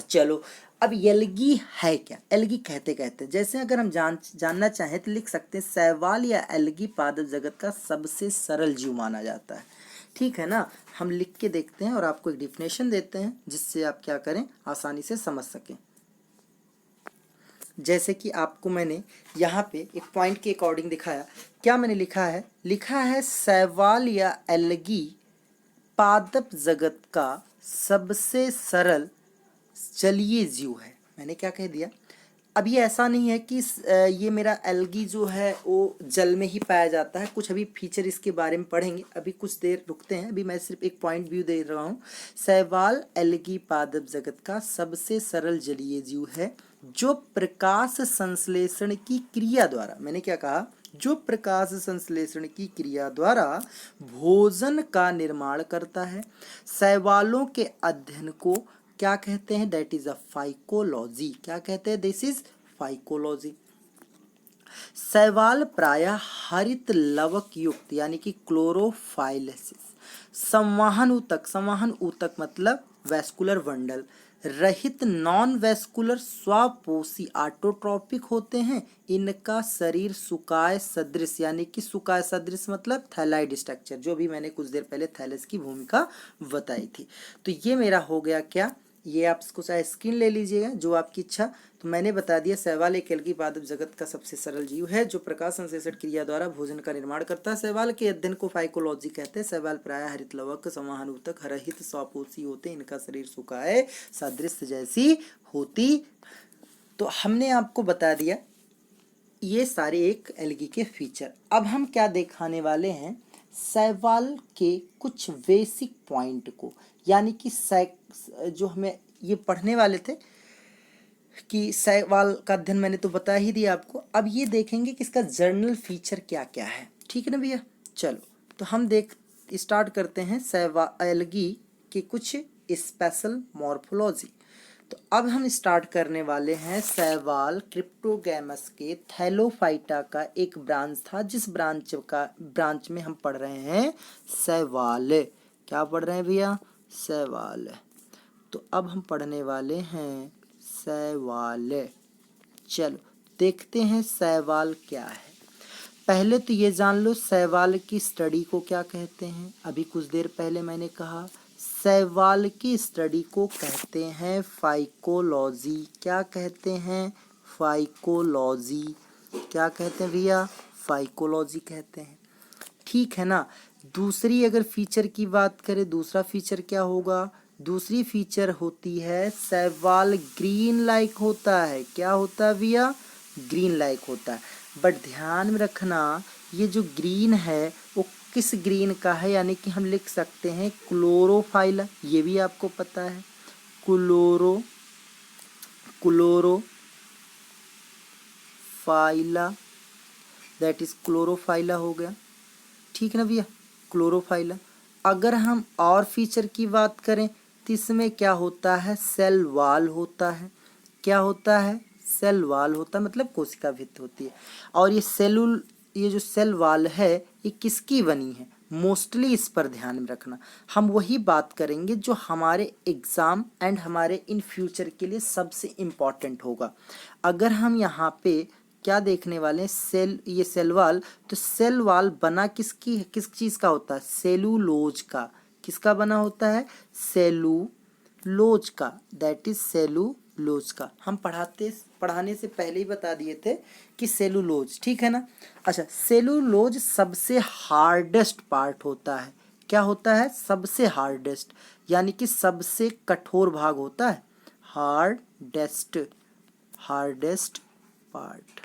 Speaker 1: चलो अब एल्गी है क्या, एल्गी कहते कहते जैसे अगर हम जानना चाहें तो लिख सकते हैं, शैवाल या एल्गी पादप जगत का सबसे सरल जीव माना जाता है। ठीक है ना। हम लिख के देखते हैं और आपको एक डिफिनेशन देते हैं जिससे आप क्या करें, आसानी से समझ सकें। जैसे कि आपको मैंने यहाँ पे एक पॉइंट के अकॉर्डिंग दिखाया, क्या मैंने लिखा है शैवाल या एल्गी पादप जगत का सबसे सरल जलीय जीव है। मैंने क्या कह दिया, अब ये ऐसा नहीं है कि ये मेरा एल्गी जो है वो जल में ही पाया जाता है, कुछ अभी फीचर इसके बारे में पढ़ेंगे, अभी कुछ देर रुकते हैं, अभी मैं सिर्फ एक पॉइंट व्यू दे रहा हूँ। शैवाल एल्गी पादप जगत का सबसे सरल जलीय जीव है जो प्रकाश संश्लेषण की क्रिया द्वारा, मैंने क्या कहा, जो प्रकाश संश्लेषण की क्रिया द्वारा भोजन का निर्माण करता है। शैवालों के अध्ययन को क्या कहते हैं, दैट इज अ फाइकोलॉजी। क्या कहते हैं, दिस इज फाइकोलॉजी। शैवाल प्रायः हरित लवक युक्त यानी कि क्लोरोफाइलेसिस संवहन ऊतक मतलब वैस्कुलर बंडल रहित नॉन वैस्कुलर स्वापोषी ऑटोट्रॉपिक होते हैं। इनका शरीर सुकाय सदृश यानी कि सुकाय सदृश मतलब थैलाइड स्ट्रक्चर, जो भी मैंने कुछ देर पहले थैलस की भूमिका बताई थी। तो ये मेरा हो गया क्या, ये आप इसको चाहे स्क्रीन ले लीजिएगा जो आपकी इच्छा। तो मैंने बता दिया शैवाल एक एल्गी पादप जगत का सबसे सरल जीव है जो प्रकाश संश्लेषण क्रिया द्वारा भोजन का निर्माण करता है। शैवाल के अध्ययन को फाइकोलॉजी कहते हैं। शैवाल प्रायः हरित लवक संवहन ऊतक रहित स्वापोषी होते हैं। इनका शरीर सुकाय सदृश जैसी होती। तो हमने आपको बता दिया ये सारे एक एल्गी के फीचर। अब हम क्या दिखाने वाले हैं, शैवाल के कुछ बेसिक पॉइंट को, यानी कि जो हमें ये पढ़ने वाले थे कि शैवाल का अध्ययन मैंने तो बता ही दिया आपको। अब ये देखेंगे कि इसका जर्नल फीचर क्या क्या है, ठीक है ना भैया। चलो तो हम स्टार्ट करते हैं शैवाल एल्गी के कुछ स्पेशल मॉर्फोलॉजी। तो अब हम स्टार्ट करने वाले हैं शैवाल क्रिप्टोगैमस के थैलोफाइटा का एक ब्रांच था, जिस ब्रांच में हम पढ़ रहे हैं शैवाल। क्या पढ़ रहे हैं भैया, शैवाल। तो अब हम पढ़ने वाले हैं शैवाल। चलो देखते हैं शैवाल क्या है। पहले तो ये जान लो शैवाल की स्टडी को क्या कहते हैं। अभी कुछ देर पहले मैंने कहा शैवाल की स्टडी को कहते हैं फाइकोलॉजी। क्या कहते हैं, फाइकोलॉजी। क्या कहते हैं भैया, फाइकोलॉजी कहते हैं, ठीक है ना। दूसरी अगर फीचर की बात करें, दूसरा फीचर क्या होगा, दूसरी फीचर होती है शैवाल ग्रीन लाइक होता है। क्या होता है भैया, ग्रीन लाइक होता है। बट ध्यान में रखना ये जो ग्रीन है वो किस ग्रीन का है, यानी कि हम लिख सकते हैं क्लोरोफाइला, ये भी आपको पता है, क्लोरोफाइला, दैट इज क्लोरोफाइला हो गया, ठीक है ना भैया, क्लोरोफाइला। अगर हम और फीचर की बात करें तो इसमें क्या होता है, सेल वाल होता है। क्या होता है, सेल वाल होता है, मतलब कोशिका भित्ति होती है। और ये जो सेल वाल है ये किसकी बनी है, मोस्टली इस पर ध्यान में रखना। हम वही बात करेंगे जो हमारे एग्जाम एंड हमारे इन फ्यूचर के लिए सबसे इम्पॉर्टेंट होगा। अगर हम यहाँ पे क्या देखने वाले हैं, ये सेल वाल, तो सेल वाल बना किस चीज़ का होता है, सेलुलोज का। किसका बना होता है, सेलुलोज का, दैट इज सेलुलोज का। हम पढ़ाने से पहले ही बता दिए थे कि सेलुलोज, ठीक है ना। अच्छा, सेलुलोज सबसे हार्डेस्ट पार्ट होता है। क्या होता है, सबसे हार्डेस्ट, यानी कि सबसे कठोर भाग होता है, हार्डेस्ट पार्ट।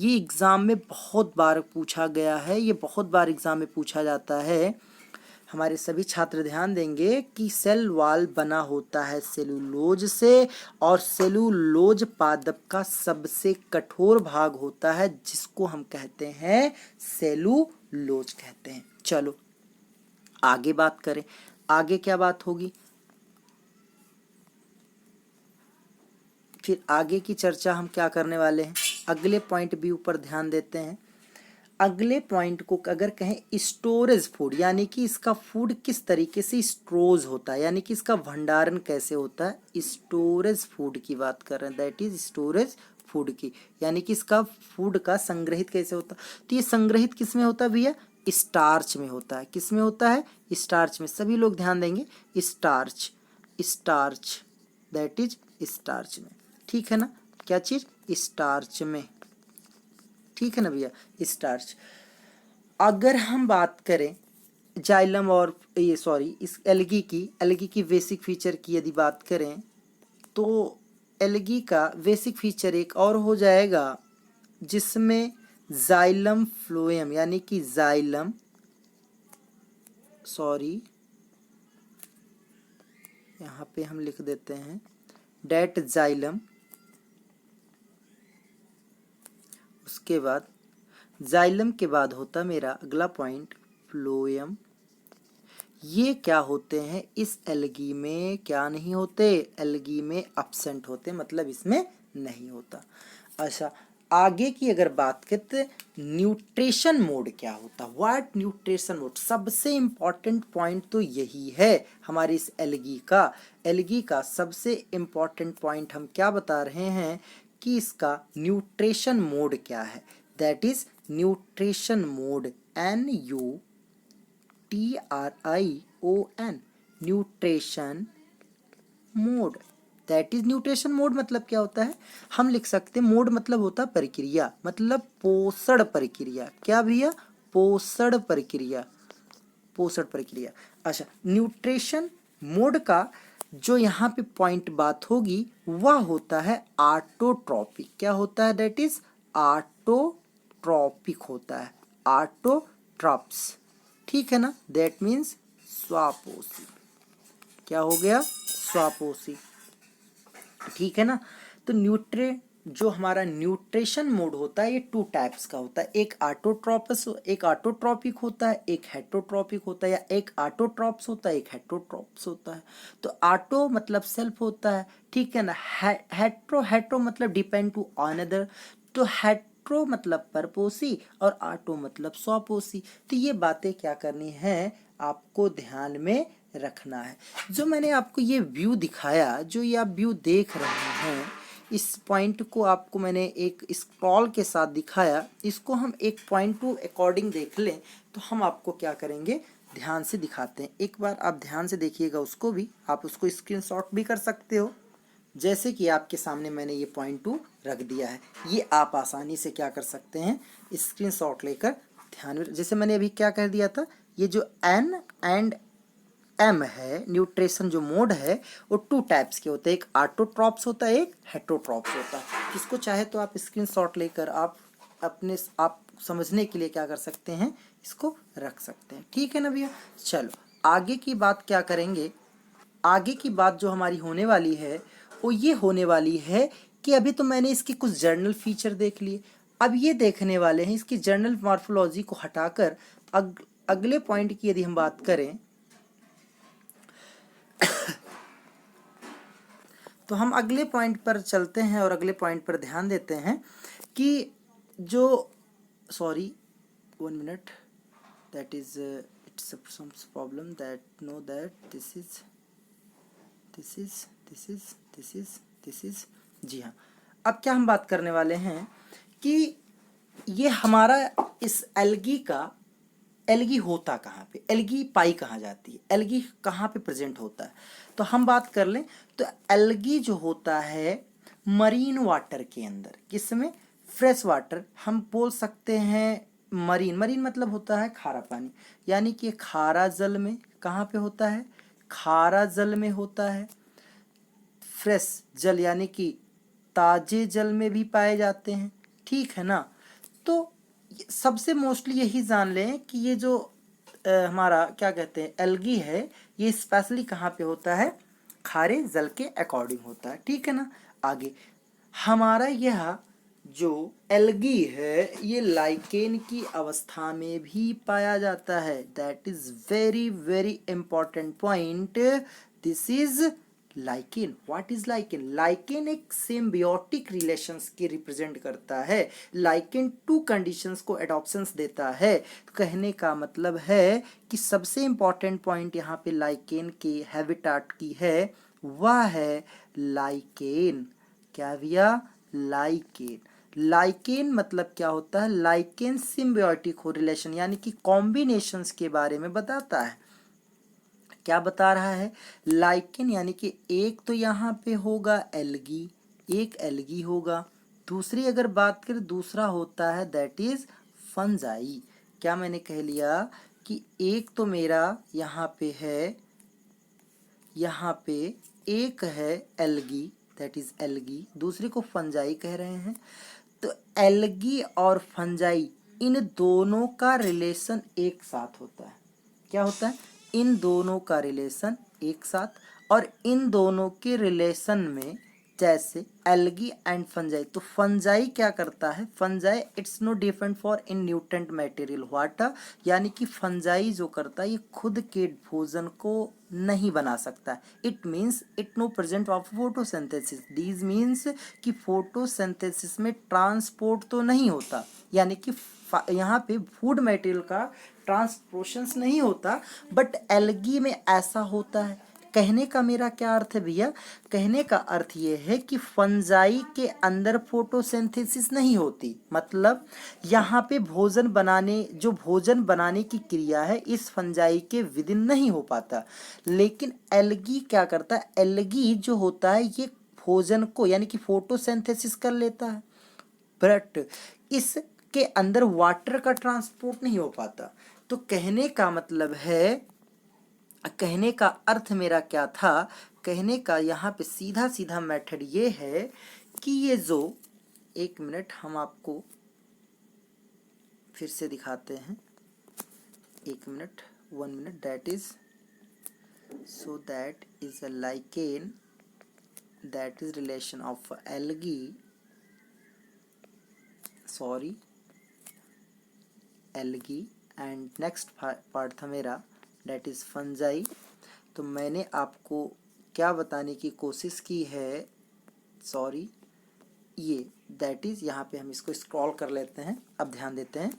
Speaker 1: ये एग्ज़ाम में बहुत बार पूछा गया है, ये बहुत बार एग्ज़ाम में पूछा जाता है। हमारे सभी छात्र ध्यान देंगे कि सेल वाल बना होता है सेलुलोज से, और सेलुलोज पादप का सबसे कठोर भाग होता है जिसको हम कहते हैं सेलुलोज कहते हैं। चलो आगे बात करें, आगे क्या बात होगी, फिर आगे की चर्चा हम क्या करने वाले हैं, अगले पॉइंट भी ऊपर ध्यान देते हैं। अगले पॉइंट को अगर कहें स्टोरेज फूड, यानी कि इसका फूड किस तरीके से स्टोरेज होता है, यानी कि इसका भंडारण कैसे होता है, स्टोरेज फूड की बात कर रहे हैं, दैट इज स्टोरेज फूड की, यानी कि इसका फूड का संग्रहित कैसे होता है। तो ये संग्रहित किस में होता है भैया, स्टार्च में होता है। किस में होता है? स्टार्च में। सभी लोग ध्यान देंगे, starch, starch, that is starch में। ठीक है ना? क्या चीज? स्टार्च में। ठीक है ना भैया? स्टार्च। अगर हम बात करें जाइलम और ये सॉरी इस एल्गी की बेसिक फीचर की यदि बात करें तो एल्गी का बेसिक फीचर एक और हो जाएगा जिसमें जाइलम फ्लोएम यानी कि जाइलम सॉरी यहाँ पे हम लिख देते हैं डेट जाइलम, उसके बाद जाइलम के बाद होता मेरा अगला पॉइंट फ्लोएम। ये क्या होते हैं? इस एल्गी में क्या नहीं होते? एल्गी में अब्सेंट होते, मतलब इसमें नहीं होता। अच्छा, आगे की अगर बात करते न्यूट्रिशन मोड क्या होता? What nutrition mode? सबसे इम्पॉर्टेंट पॉइंट तो यही है हमारी इस एल्गी का सबसे इम्पॉर्टेंट पॉइंट हम क्या बता रहे हैं कि इसका न्यूट्रिशन मोड क्या है। That is nutrition mode, NUTRION, nutrition mode. That is nutrition mode मतलब क्या होता है? हम लिख सकते हैं मोड मतलब होता है प्रक्रिया, मतलब पोषण प्रक्रिया। क्या भैया? पोषण प्रक्रिया, पोषण प्रक्रिया। अच्छा, न्यूट्रिशन मोड का जो यहाँ पे पॉइंट बात होगी वह होता है ऑटोट्रॉपिक। क्या होता है? दैट इज ऑटोट्रॉपिक होता है, ऑटोट्रॉप्स। ठीक है ना? दैट मीन्स स्वापोषी। क्या हो गया? स्वापोषी। ठीक है ना? तो जो हमारा न्यूट्रिशन मोड होता है ये 2 टाइप्स का होता है। एक ऑटोट्रॉपिक होता है, एक हेटरोट्रॉपिक होता है, या एक ऑटोट्रॉप्स होता है, एक हेटरोट्रॉप्स होता है। तो ऑटो मतलब सेल्फ होता है, ठीक है ना? हेट्रो मतलब डिपेंड टू अनदर। तो हेट्रो मतलब परपोषी और ऑटो मतलब स्वपोषी। तो ये बातें क्या करनी है आपको ध्यान में रखना है। जो मैंने आपको ये व्यू दिखाया, जो ये आप व्यू देख रहे हैं, इस पॉइंट को आपको मैंने एक स्क्रॉल के साथ दिखाया। इसको हम एक पॉइंट टू अकॉर्डिंग देख लें तो हम आपको क्या करेंगे ध्यान से दिखाते हैं। एक बार आप ध्यान से देखिएगा, उसको भी आप उसको स्क्रीनशॉट भी कर सकते हो। जैसे कि आपके सामने मैंने ये पॉइंट टू रख दिया है, ये आप आसानी से क्या कर सकते हैं स्क्रीनशॉट लेकर ध्यान में। जैसे मैंने अभी क्या कर दिया था, ये जो N एंड M है, न्यूट्रिशन जो मोड है वो 2 टाइप्स के होते हैं। एक ऑटोट्रॉप्स होता है, एक हेटरोट्रॉप्स होता है। जिसको चाहे तो आप स्क्रीनशॉट लेकर आप समझने के लिए क्या कर सकते हैं, इसको रख सकते हैं। ठीक है ना भैया? चलो आगे की बात क्या करेंगे। आगे की बात जो हमारी होने वाली है वो ये होने वाली है कि अभी तो मैंने इसके कुछ जर्नल फीचर देख लिए, अब ये देखने वाले हैं इसकी जर्नल मॉर्फोलॉजी को हटाकर अगले पॉइंट की यदि हम बात करें तो हम अगले पॉइंट पर चलते हैं और अगले पॉइंट पर ध्यान देते हैं कि जो sorry 1 minute, that is it's some problem that no that this is जी हाँ। अब क्या हम बात करने वाले हैं कि ये हमारा इस एल्गी होता कहाँ पे, एल्गी पाई कहाँ जाती है, एल्गी कहाँ पे प्रेजेंट होता है। तो हम बात कर लें तो एल्गी जो होता है मरीन वाटर के अंदर, किसमें? Fresh water. हम बोल सकते हैं मरीन मतलब होता है खारा पानी, यानी कि खारा जल में। कहाँ पे होता है? खारा जल में होता है। फ्रेश जल यानी कि ताजे जल में भी पाए जाते हैं। ठीक है ना? तो सबसे मोस्टली यही जान लें कि ये जो हमारा क्या कहते हैं एल्गी है, ये स्पेशली कहाँ पे होता है? खारे जल के अकॉर्डिंग होता है। ठीक है ना? आगे हमारा यह जो एल्गी है ये लाइकेन की अवस्था में भी पाया जाता है। That is very very important point. This is lichen. What is lichen? Lichen एक सिम्बियोटिक रिलेशंस की रिप्रेजेंट करता है। लाइकेन 2 कंडीशंस को एडॉप्शंस देता है। तो कहने का मतलब है कि सबसे इंपॉर्टेंट पॉइंट यहाँ पे लाइकेन के हैबिटाट की है, वह है लाइकेन। क्या भैया? लाइकेन। लाइकेन मतलब क्या होता है, लाइकेन सिम्बियोटिक हो रिलेशन यानी कि कॉम्बिनेशंस के बारे में बताता है। क्या बता रहा है, लाइकेन यानी कि एक तो यहाँ पे होगा एल्गी, एक एल्गी होगा, दूसरी अगर बात करें दूसरा होता है दैट इज फंजाई। क्या मैंने कह लिया कि एक तो मेरा यहाँ पे है, यहाँ पे एक है एल्गी दैट इज एल्गी, दूसरे को फंजाई कह रहे हैं। तो एल्गी और फंजाई इन दोनों का रिलेशन एक साथ होता है। क्या होता है, इन दोनों का रिलेशन एक साथ, और इन दोनों के रिलेशन में जैसे एल्गी एंड फंजाई, तो फंजाई क्या करता है, fungi it's no different for in nutrient material water, यानी कि फंजाई जो करता है ये खुद के भोजन को नहीं बना सकता। It means it no present of photosynthesis, these means कि फोटोसिंथेसिस में ट्रांसपोर्ट तो नहीं होता, यानी कि यहाँ पे फूड मटेरियल का ट्रांसपोर्शंस नहीं होता, बट एल्गी में ऐसा होता है। कहने का मेरा क्या अर्थ है भैया, कहने का अर्थ ये है कि फंजाई के अंदर फोटोसिंथेसिस नहीं होती, मतलब यहाँ पे भोजन बनाने, जो भोजन बनाने की क्रिया है इस फंजाई के विदिन नहीं हो पाता। लेकिन एल्गी क्या करता है, एल्गी जो होता है ये भोजन को यानी कि फोटोसिंथेसिस कर लेता है, बट इसके अंदर वाटर का ट्रांसपोर्ट नहीं हो पाता। तो कहने का मतलब है, कहने का अर्थ मेरा क्या था, कहने का यहाँ पे सीधा सीधा मेथड ये है कि ये जो, एक मिनट हम आपको फिर से दिखाते हैं, एक minute, 1 minute, that is, so that is a lichen, that is relation of algae, sorry algae, and next part था मेरा डेट इज़ फंजाई। तो मैंने आपको क्या बताने की कोशिश की है, सॉरी ये दैट इज़, यहाँ पे हम इसको स्क्रॉल कर लेते हैं। अब ध्यान देते हैं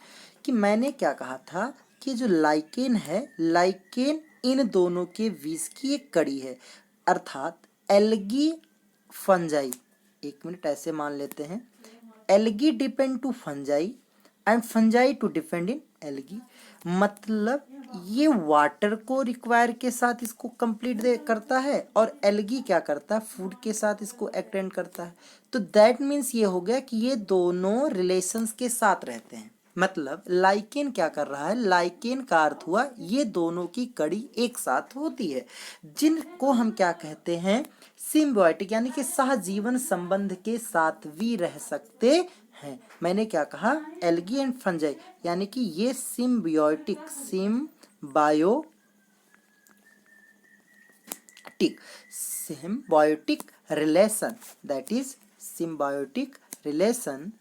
Speaker 1: कि मैंने क्या कहा था कि जो लाइकेन है, लाइकेन इन दोनों के बीच की एक कड़ी है, अर्थात एल्गी फंजाई, एक मिनट ऐसे मान लेते हैं, algae depend to fungi and fungi to depend in algae, मतलब ये वाटर को रिक्वायर के साथ इसको कंप्लीट करता है और एल्गी क्या करता है, फूड के साथ इसको एक्सटेंड करता है। तो दैट मीन्स ये हो गया कि ये दोनों रिलेशंस के साथ रहते हैं। मतलब लाइकेन क्या कर रहा है, लाइकेन का अर्थ हुआ ये दोनों की कड़ी एक साथ होती है, जिनको हम क्या कहते हैं, सिम्बायोटिक, यानी कि सहजीवन संबंध के साथ भी रह सकते हैं। मैंने क्या कहा, एल्गी एंड फंजाई, यानी कि ये symbiotic, symbiotic relation, that is symbiotic relation,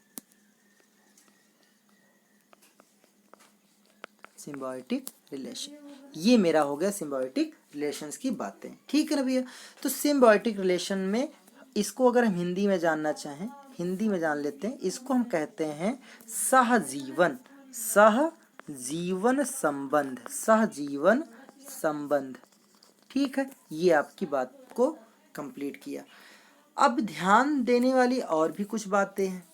Speaker 1: symbiotic relation, ये मेरा हो गया सिम्बायोटिक रिलेशंस की बातें। ठीक है ना भैया। तो सिम्बायोटिक रिलेशन में इसको अगर हम हिंदी में जानना चाहें, हिंदी में जान लेते हैं, इसको हम कहते हैं सहजीवन, सहजीवन संबंध, सहजीवन संबंध। ठीक है, ये आपकी बात को कंप्लीट किया। अब ध्यान देने वाली और भी कुछ बातें हैं।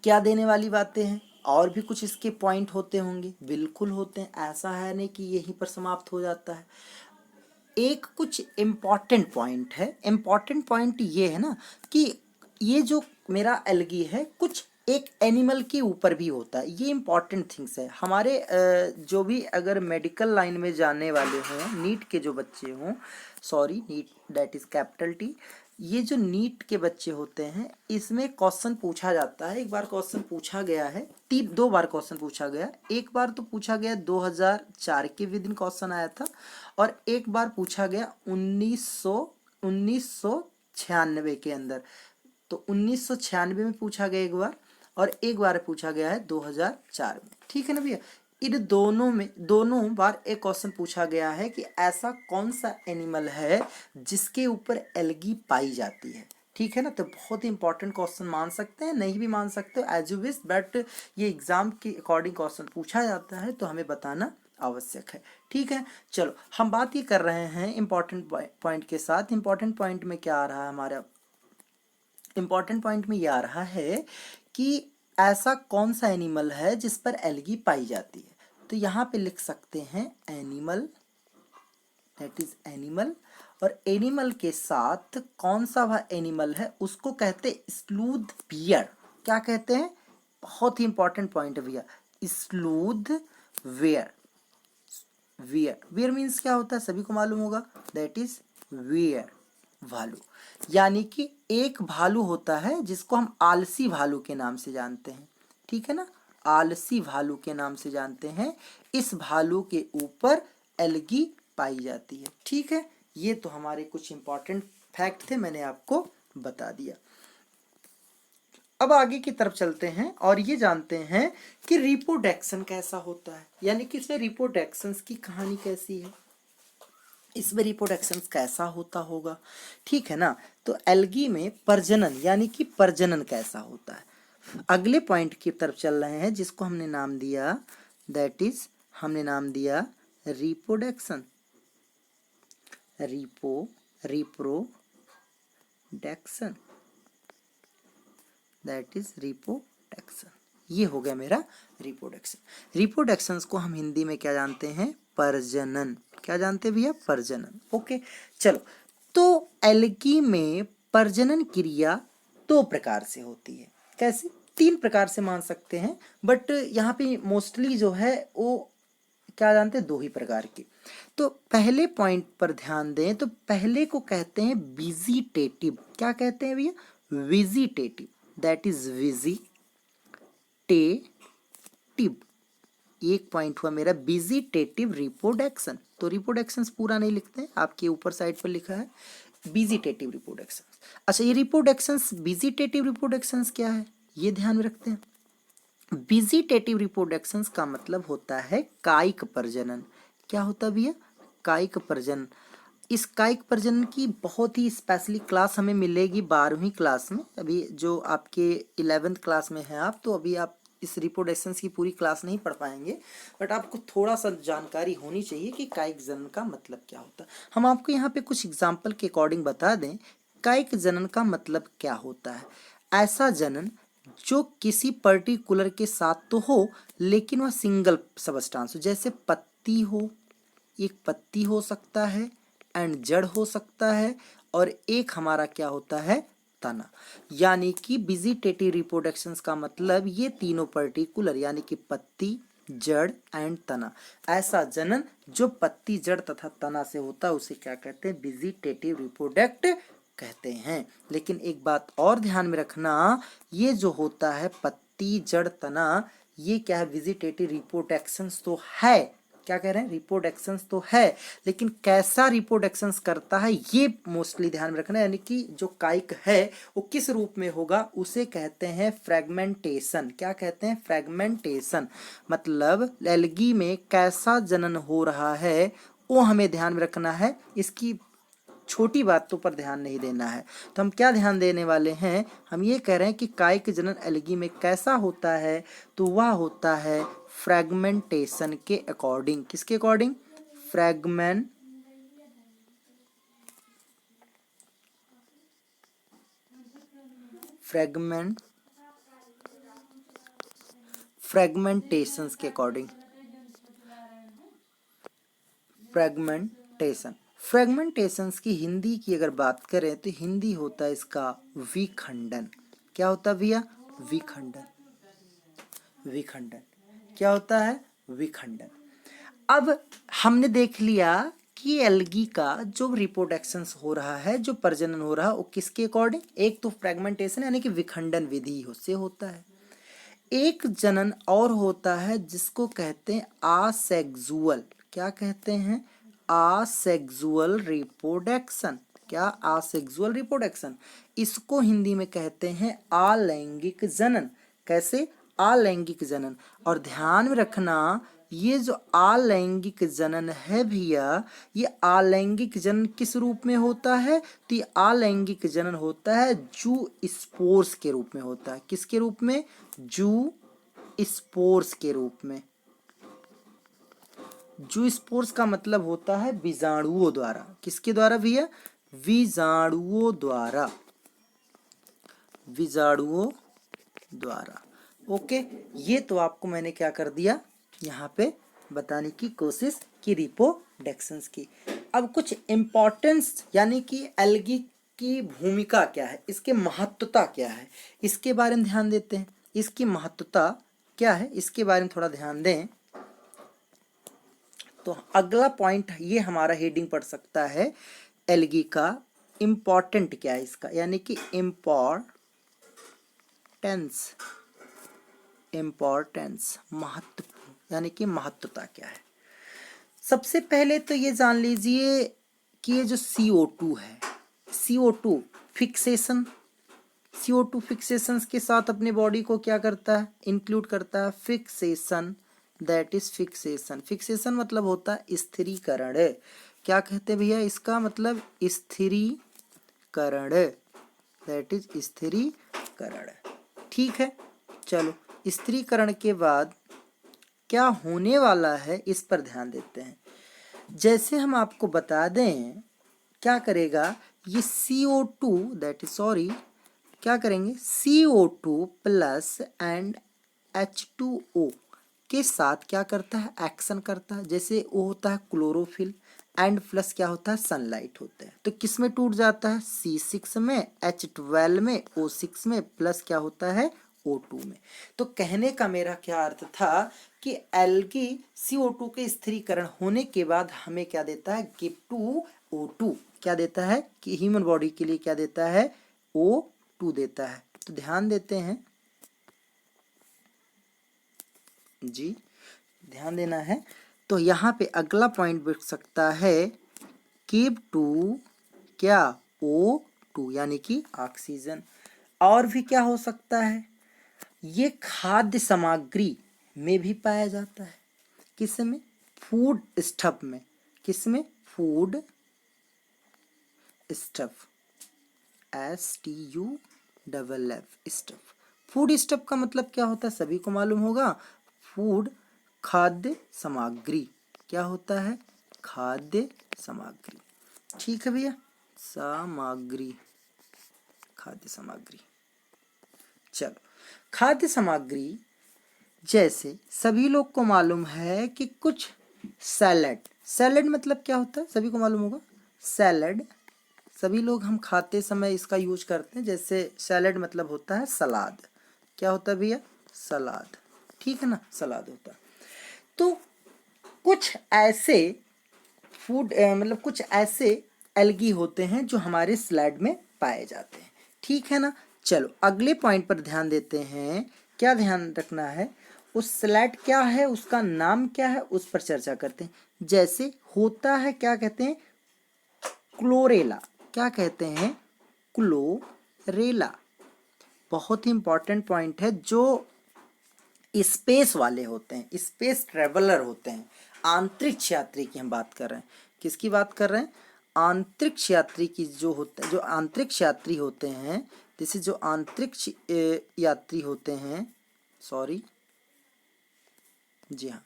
Speaker 1: क्या देने वाली बातें हैं, और भी कुछ इसके पॉइंट होते होंगे, बिल्कुल होते हैं, ऐसा है नहीं कि यहीं पर समाप्त हो जाता है। एक कुछ इम्पॉर्टेंट पॉइंट है, इम्पॉर्टेंट पॉइंट ये है ना कि ये जो मेरा एल्गी है कुछ एक एनिमल के ऊपर भी होता है, ये इम्पॉर्टेंट थिंग्स है हमारे। जो भी अगर मेडिकल लाइन में जाने वाले हों, नीट के जो बच्चे हों, sorry NEET that is capital T, ये जो नीट के बच्चे होते हैं इसमें क्वेश्चन पूछा जाता है, एक बार क्वेश्चन पूछा गया है, दो बार क्वेश्चन पूछा गया, एक बार तो पूछा गया 2004 के विदिन क्वेश्चन आया था, और एक बार पूछा गया 1996 के अंदर। तो 1996 में पूछा गया एक बार, और एक बार पूछा गया है 2004 में। ठीक है ना भैया। इन दोनों में, दोनों बार एक क्वेश्चन पूछा गया है कि ऐसा कौन सा एनिमल है जिसके ऊपर एल्गी पाई जाती है। ठीक है ना। तो बहुत ही इंपॉर्टेंट क्वेश्चन मान सकते हैं, नहीं भी मान सकते हो, एज यू विश, बट ये एग्जाम के अकॉर्डिंग क्वेश्चन पूछा जाता है तो हमें बताना आवश्यक है। ठीक है, चलो हम बात ये कर रहे हैं इंपॉर्टेंट पॉइंट के साथ। इंपॉर्टेंट पॉइंट में क्या आ रहा है हमारा, इंपॉर्टेंट पॉइंट में ये आ रहा है कि ऐसा कौन सा एनिमल है जिस पर एल्गी पाई जाती है। तो यहाँ पे लिख सकते हैं एनिमल, दैट इज एनिमल, और एनिमल के साथ कौन सा वह एनिमल है उसको कहते हैं स्लूथ बियर। क्या कहते हैं, बहुत ही इंपॉर्टेंट पॉइंट है भैया, sleuth where. Wear, wear means क्या होता है सभी को मालूम होगा, दैट इज वियर, भालू। यानी कि एक भालू होता है जिसको हम आलसी भालू के नाम से जानते हैं, ठीक है ना, आलसी भालू के नाम से जानते हैं। इस भालू के ऊपर एल्गी पाई जाती है, ठीक है। ये तो हमारे कुछ इंपॉर्टेंट फैक्ट थे, मैंने आपको बता दिया। अब आगे की तरफ चलते हैं और ये जानते हैं कि रिप्रोडक्शन कैसा होता है, यानी कि इसमें रिप्रोडक्शंस की कहानी कैसी है, इसमें रिप्रोडक्शंस कैसा होता होगा, ठीक है ना। तो एल्गी में प्रजनन यानी कि प्रजनन कैसा होता है। अगले पॉइंट की तरफ चल रहे हैं जिसको हमने नाम दिया, दैट इज हमने नाम दिया reproduction, reproduction, that is reproduction. ये हो गया मेरा रिप्रोडक्शन। रिप्रोडक्शंस को हम हिंदी में क्या जानते हैं, प्रजनन। क्या जानते हैं भैया, प्रजनन। ओके चलो, तो एल्गी में प्रजनन क्रिया दो प्रकार से होती है। कैसे, तीन प्रकार से मान सकते हैं, बट यहाँ पे मोस्टली जो है वो क्या जानते हैं, दो ही प्रकार की। तो पहले पॉइंट पर ध्यान दें, तो पहले को कहते हैं विजिटेटिव। क्या कहते हैं भैया, विजिटेटिव, दैट इज विजिटेटिव। एक पॉइंट हुआ मेरा विजिटेटिव रिप्रोडक्शन। तो रिप्रोडक्शंस पूरा नहीं लिखते हैं, आपके ऊपर साइड पर लिखा है विजिटेटिव रिप्रोडक्शन। अच्छा, ये रिप्रोडक्शंस, विजिटेटिव रिप्रोडक्शंस क्या है ये ध्यान में रखते हैं। विजिटेटिव रिप्रोडक्शंस का मतलब होता है कायिक प्रजनन। क्या होता है भैया, कायिक प्रजनन। इस कायिक प्रजनन की बहुत ही स्पेशली क्लास हमें मिलेगी 12वीं क्लास में। अभी जो आपके 11th क्लास में है आप, तो अभी आप इस रिप्रोडक्शंस की पूरी क्लास नहीं पढ़ पाएंगे, बट आपको थोड़ा सा जानकारी होनी चाहिए कि कायिक जनन का मतलब क्या होता है। हम आपको यहाँ पे कुछ एग्जाम्पल के अकॉर्डिंग बता दें। कायिक जनन का मतलब क्या होता है, ऐसा जनन जो किसी पर्टिकुलर के साथ तो हो लेकिन वह सिंगल सबस्टांस हो, जैसे पत्ती हो, एक पत्ती हो सकता है, एंड जड़ हो सकता है, और एक हमारा क्या होता है, तना। यानी कि विजिटेटिव रिप्रोडक्शंस का मतलब ये तीनों पर्टिकुलर, यानी कि पत्ती, जड़ एंड तना। ऐसा जनन जो पत्ती, जड़ तथा तना से होता है उसे क्या कहते हैं, विजिटेटिव रिप्रोडक्ट कहते हैं। लेकिन एक बात और ध्यान में रखना, ये जो होता है पत्ती, जड़, तना, ये क्या है, विजिटेटिव रिप्रोडक्शंस तो है। क्या कह रहे हैं, रिप्रोडक्शंस तो है, लेकिन कैसा रिप्रोडक्शंस करता है ये मोस्टली ध्यान में रखना है। यानी कि जो कायिक है वो किस रूप में होगा, उसे कहते हैं फ्रेगमेंटेशन। क्या कहते हैं, फ्रेगमेंटेशन। मतलब एल्गी में कैसा जनन हो रहा है वो हमें ध्यान में रखना है, इसकी छोटी बातों पर ध्यान नहीं देना है। तो हम क्या ध्यान देने वाले हैं, हम ये कह रहे हैं कि कायिक जनन एल्गी में कैसा होता है, तो वह होता है फ्रेगमेंटेशन के अकॉर्डिंग। किसके अकॉर्डिंग, फ्रेगमेंटेशंस के अकॉर्डिंग। फ्रेगमेंटेशन, फ्रेगमेंटेशंस की हिंदी की अगर बात करें तो हिंदी होता है इसका विखंडन। क्या होता है भैया, विखंडन। विखंडन क्या होता है, विखंडन। अब हमने देख लिया कि एल्गी का जो रिप्रोडक्शंस हो रहा है, जो प्रजनन हो रहा है, वो किसके अकॉर्डिंग, एक तो फ्रेगमेंटेशन यानी कि विखंडन विधि से होता है। एक जनन और होता है जिसको कहते हैं आसेक्सुअल। क्या कहते हैं, आसेक्सुअल रिप्रोडक्शन। क्या, आसेक्सुअल रिप्रोडक्शन। इसको हिंदी में कहते हैं अलैंगिक जनन। कैसे, अलैंगिक जनन। और ध्यान में रखना, ये जो अलैंगिक जनन है भैया, ये अलैंगिक जनन किस रूप में होता है, तो ये अलैंगिक जनन होता है जू स्पोर्स के रूप में होता है। किसके रूप में, जू स्पोर्स के रूप में। जू स्पोर्स का मतलब होता है बीजाणुओं द्वारा। किसके द्वारा भैया, बीजाणुओं द्वारा। बीजाणुओं द्वारा। ओके, ये तो आपको मैंने क्या कर दिया, यहाँ पे बताने की कोशिश की रिप्रोडक्शंस की। अब कुछ इम्पोर्टेंस यानी कि एल्गी की भूमिका क्या है, इसके महत्वता क्या है, इसके बारे में ध्यान देते हैं। इसकी महत्वता क्या है इसके बारे में थोड़ा ध्यान दें। तो अगला पॉइंट ये हमारा हेडिंग पड़ सकता है, एल्गी का इम्पोर्टेंट क्या है इसका, यानी कि इम्पोर्टेंस महत्वपूर्ण, यानी कि महत्वता क्या है। सबसे पहले तो ये जान लीजिए कि ये जो CO2 है, CO2 फिक्सेशन, CO2 फिक्सेशंस के साथ अपने बॉडी को क्या करता है, इंक्लूड करता है fixation, that is fixation. Fixation मतलब होता है स्थिरीकरण। क्या कहते हैं भैया इसका मतलब, स्थिरीकरण, दैट इज स्थिरीकरण। ठीक है, चलो स्थिरीकरण के बाद क्या होने वाला है इस पर ध्यान देते हैं। जैसे हम आपको बता दें, क्या करेगा ये CO2 दैट इज सॉरी क्या करेंगे, CO2 प्लस एंड H2O के साथ क्या करता है, एक्शन करता है। जैसे वो होता है क्लोरोफिल, एंड प्लस क्या होता है, सनलाइट होता है। तो किस में टूट जाता है, C6 में, H12 में, O6 में, प्लस क्या होता है, O2 में। तो कहने का मेरा क्या अर्थ था कि एल्गी CO2 के स्थिरीकरण होने के बाद हमें क्या देता है, गिव टू O2 क्या देता है, कि ह्यूमन बॉडी के लिए क्या देता है, O2 देता है। तो ध्यान देते हैं जी, ध्यान देना है। तो यहाँ पे अगला पॉइंट बैठ सकता है, गिव टू क्या, O2 यानी कि ऑक्सीजन। और भी क्या हो सकता है, ये खाद्य सामग्री में भी पाया जाता है। किस में, फूड स्टफ में। किस में, food stuff, STUFF stuff. Food stuff का मतलब क्या होता है, सभी को मालूम होगा, फूड खाद्य सामग्री। क्या होता है, खाद्य सामग्री। ठीक है भैया, सामग्री, खाद्य सामग्री। चलो, खाद्य सामग्री जैसे सभी लोग को मालूम है कि कुछ सैलड, सैलड मतलब क्या होता है, सभी को मालूम होगा, सैलड सभी लोग हम खाते समय इसका यूज करते हैं। जैसे सैलड मतलब होता है सलाद। क्या होता है भैया, सलाद। ठीक है ना, सलाद होता है। तो कुछ ऐसे फूड मतलब कुछ ऐसे एल्गी होते हैं जो हमारे स्लाइड में पाए जाते हैं। ठीक है ना, चलो अगले पॉइंट पर ध्यान देते हैं। क्या ध्यान रखना है, उस स्लाइड क्या है, उसका नाम क्या है, उस पर चर्चा करते हैं। जैसे होता है, क्या कहते हैं, क्लोरेला। क्या कहते हैं, क्लोरेला। बहुत ही इंपॉर्टेंट पॉइंट है। जो स्पेस वाले होते हैं, स्पेस ट्रेवलर होते हैं, अंतरिक्ष यात्री की हम बात कर रहे हैं। किसकी बात कर रहे हैं, अंतरिक्ष यात्री की। जो होता है, जो अंतरिक्ष यात्री होते हैं, जैसे जो अंतरिक्ष यात्री होते हैं, सॉरी जी हाँ,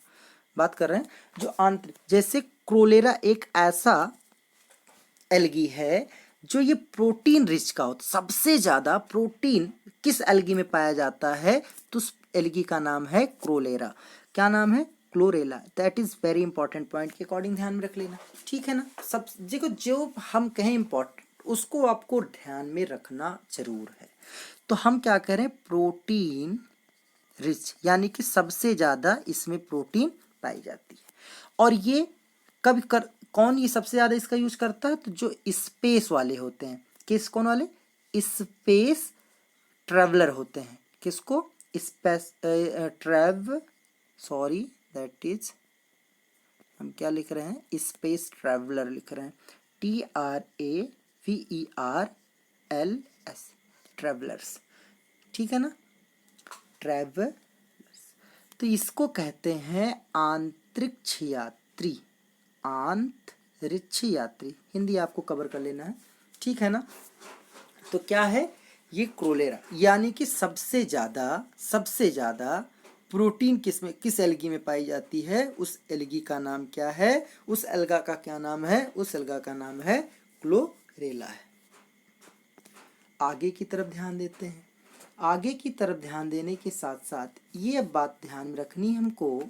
Speaker 1: बात कर रहे हैं जो अंतरिक्ष, जैसे क्लोरेला एक ऐसा एल्गी है जो ये प्रोटीन रिच का होता है। सबसे ज्यादा प्रोटीन किस एल्गी में पाया जाता है, तो उस एल्गी का नाम है क्लोरेला। क्या नाम है, chlorella. That is very important point के अकॉर्डिंग ध्यान में रख लेना। ठीक है ना, सब देखो जो हम कहें इंपॉर्टेंट उसको आपको ध्यान में रखना जरूर है। तो हम क्या कह रहे हैं, प्रोटीन रिच, यानी कि सबसे ज्यादा इसमें प्रोटीन पाई जाती है। और ये कभी कौन ये सबसे ज्यादा इसका यूज करता है, तो जो स्पेस वाले होते हैं। किस, कौन वाले, स्पेस ट्रेवलर होते हैं। किसको, स्पेस सॉरी दैट इज, हम क्या लिख रहे हैं, स्पेस ट्रेवलर लिख रहे हैं, TRAVERLS, ट्रेवलर्स। ठीक है ना, ट्रेवलर्स। तो इसको कहते हैं अंतरिक्ष यात्री, अंतरिक्ष यात्री। हिंदी आपको कवर कर लेना है। ठीक है ना, तो क्या है ये क्लोरेला, यानी कि सबसे ज्यादा प्रोटीन किसमें, किस एल्गी में पाई जाती है, उस एल्गी का नाम क्या है, उस एल्गा का क्या नाम है, उस एल्गा का नाम है क्लोरेला है। आगे की तरफ ध्यान देते हैं। आगे की तरफ ध्यान देने के साथ साथ ये अब बात ध्यान में रखनी हमको,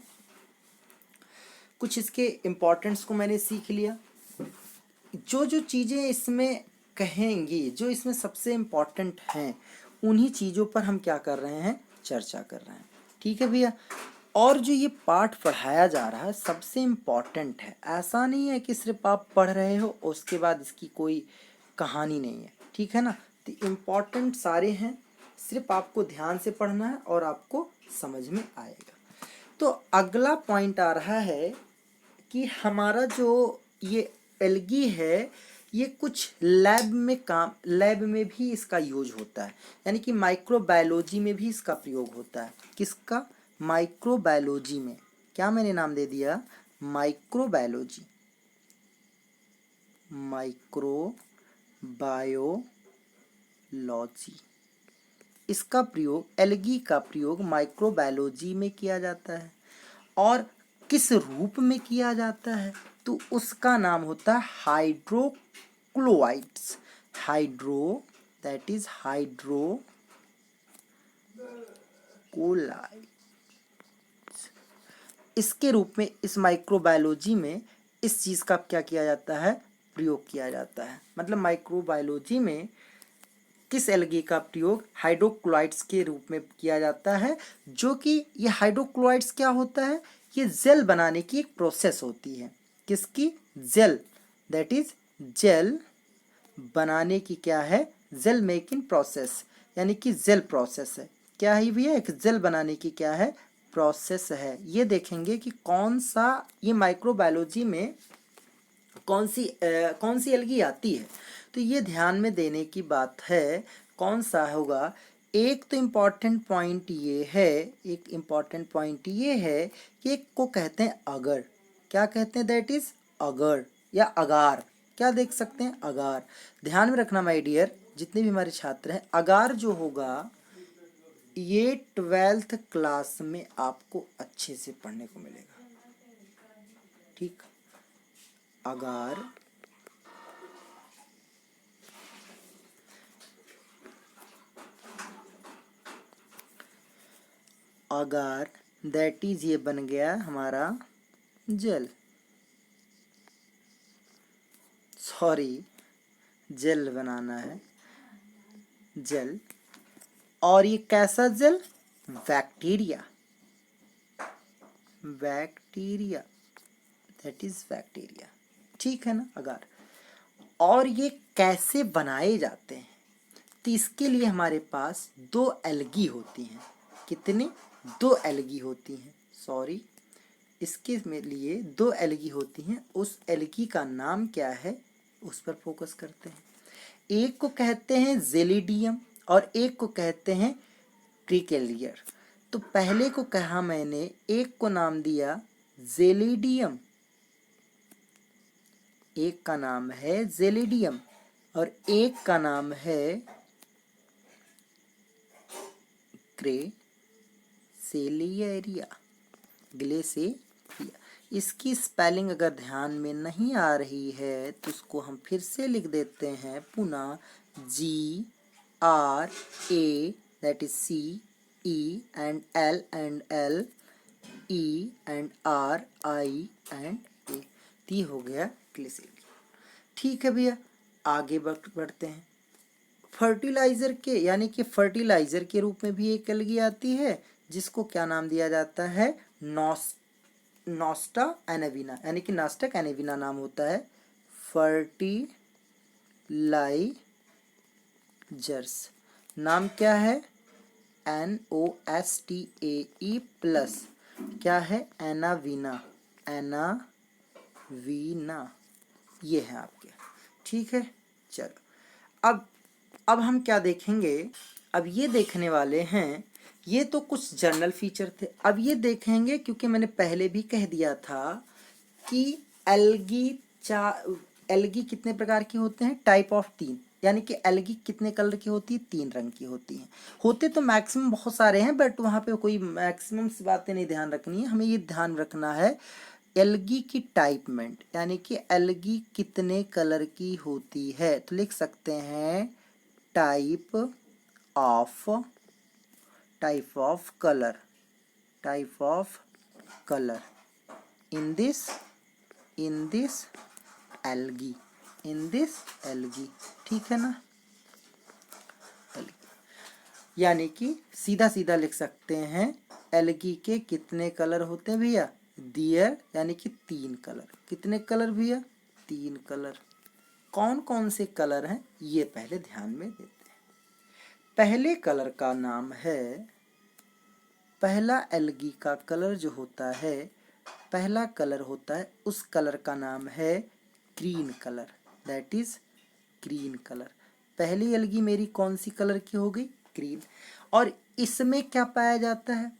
Speaker 1: कुछ इसके इम्पोर्टेंट्स को मैंने सीख लिया, जो जो चीज़ें इसमें कहेंगी, जो इसमें सबसे इम्पोर्टेंट हैं, उन्हीं चीज़ों पर हम क्या कर रहे हैं, चर्चा कर रहे हैं। ठीक है भैया। और जो ये पाठ पढ़ाया जा रहा है सबसे इम्पोर्टेंट है, ऐसा नहीं है कि सिर्फ आप पढ़ रहे हो उसके बाद इसकी कोई कहानी नहीं है। ठीक है ना, तो इम्पोर्टेंट सारे हैं, सिर्फ आपको ध्यान से पढ़ना है और आपको समझ में आएगा। तो अगला पॉइंट आ रहा है कि हमारा जो ये एल्गी है, ये कुछ लैब में भी इसका यूज होता है, यानी कि माइक्रोबायोलॉजी में भी इसका प्रयोग होता है। किसका? माइक्रोबायोलॉजी में। क्या मैंने नाम दे दिया? माइक्रोबायोलॉजी। माइक्रोबायोलॉजी, इसका प्रयोग, एल्गी का प्रयोग माइक्रोबायोलॉजी में किया जाता है। और किस रूप में किया जाता है? तो उसका नाम होता है हाइड्रोक्लोराइड्स। That is hydrocolloid. इसके रूप में इस माइक्रोबायोलॉजी में इस चीज़ का क्या किया जाता है? प्रयोग किया जाता है। मतलब माइक्रोबायोलॉजी में किस एल्गी का प्रयोग हाइड्रोक्लोराइड्स के रूप में किया जाता है, जो कि ये हाइड्रोक्लोराइड्स क्या होता है? ये जेल बनाने की एक प्रोसेस होती है। किसकी? जेल। दैट इज जेल बनाने की क्या है? जेल मेकिंग प्रोसेस, यानी कि जेल प्रोसेस है। क्या है भैया? एक जेल बनाने की क्या है? प्रोसेस है। ये देखेंगे कि कौन सा, ये माइक्रोबायोलॉजी में कौन सी एल्गी आती है। तो ये ध्यान में देने की बात है। कौन सा होगा? एक तो इम्पॉर्टेंट पॉइंट ये है, कि एक को कहते हैं अगर। क्या कहते हैं? दैट इज अगर या अगार। क्या देख सकते हैं? अगार। ध्यान में रखना माय डियर, जितने भी हमारे छात्र हैं, अगार जो होगा ये 12th क्लास में आपको अच्छे से पढ़ने को मिलेगा। ठीक, अगार अगार दैट इज, ये बन गया हमारा जेल, सॉरी जेल बनाना है, जेल। और ये कैसा gel? Bacteria, that is bacteria. ठीक है ना, अगार। और ये कैसे बनाए जाते हैं? तो इसके लिए हमारे पास दो एल्गी होती हैं। कितने? दो एल्गी होती हैं, सॉरी, इसके लिए दो एल्गी होती हैं। उस एल्गी का नाम क्या है, उस पर फोकस करते हैं। एक को कहते हैं जेलिडियम और एक को कहते हैं ट्रिकेलियर। तो पहले को कहा मैंने, एक को नाम दिया जेलिडियम, एक का नाम है जेलिडियम और एक का नाम है ग्लेसेलिया। इसकी स्पेलिंग अगर ध्यान में नहीं आ रही है तो उसको हम फिर से लिख देते हैं पुनः, GRA, that is CE and L E and RI and A। ती हो गया ग्लिसरीन। ठीक है भैया, आगे बढ़ते हैं। फर्टिलाइजर के, यानी कि फर्टिलाइजर के रूप में भी एक एल्गी आती है, जिसको क्या नाम दिया जाता है? नॉस्टा एनेविना, यानी कि नास्टक एनेविना नाम होता है। फर्टिलाइजर्स नाम क्या है? NOSTAE प्लस क्या है? एनावीना, ये है आपके। ठीक है, चलो अब हम क्या देखेंगे? अब ये देखने वाले हैं, ये तो कुछ जर्नल फीचर थे। अब ये देखेंगे, क्योंकि मैंने पहले भी कह दिया था कि एल्गी कितने प्रकार के होते हैं? टाइप ऑफ 3, यानी कि एल्गी कितने कलर की होती है? 3 रंग की होती हैं। होते तो मैक्सिमम बहुत सारे हैं, बट वहाँ पे कोई मैक्सिमम से बातें नहीं ध्यान रखनी है, हमें ये ध्यान रखना है एल्गी की टाइपमेंट, यानी कि एल्गी कितने कलर की होती है। तो लिख सकते हैं type of type of color in this algae ठीक है ना। यानी कि सीधा सीधा लिख सकते हैं एल्गी के कितने कलर होते हैं भैया, देयर यानी कि 3 कलर। कितने कलर भैया, 3 कलर। कौन कौन से कलर हैं ये पहले ध्यान में देते हैं। पहले कलर का नाम है, पहला एल्गी का कलर जो होता है, पहला कलर होता है, उस कलर का नाम है green colour, that is green colour. पहली एल्गी मेरी कौन सी कलर की हो गई, ग्रीन। और इसमें क्या पाया जाता है,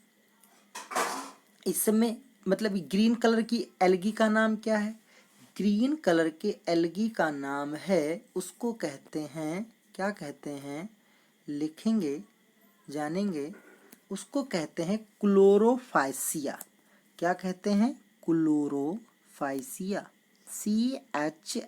Speaker 1: इसमें मतलब ग्रीन कलर की एल्गी का नाम क्या है, ग्रीन कलर के एल्गी का नाम है, उसको कहते हैं, क्या कहते हैं, लिखेंगे जानेंगे, उसको कहते हैं क्लोरोफाइसिया। क्या कहते हैं, क्लोरोफाइसिया। CHLOROPHYCAE,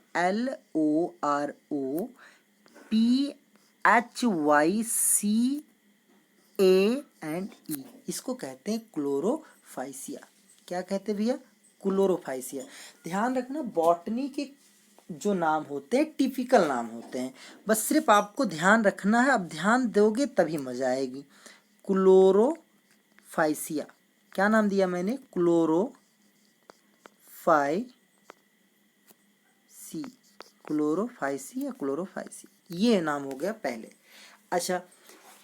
Speaker 1: इसको कहते हैं क्लोरोफाइसिया। क्या कहते हैं भैया, क्लोरोफाइसिया। ध्यान रखना बॉटनी के जो नाम होते हैं टिपिकल नाम होते हैं, बस सिर्फ आपको ध्यान रखना है। अब ध्यान दोगे तभी मजा आएगी। क्लोरोफाइसिया, क्या नाम दिया मैंने, क्लोरोफाइसी या क्लोरोफाइसी, ये नाम हो गया पहले। अच्छा,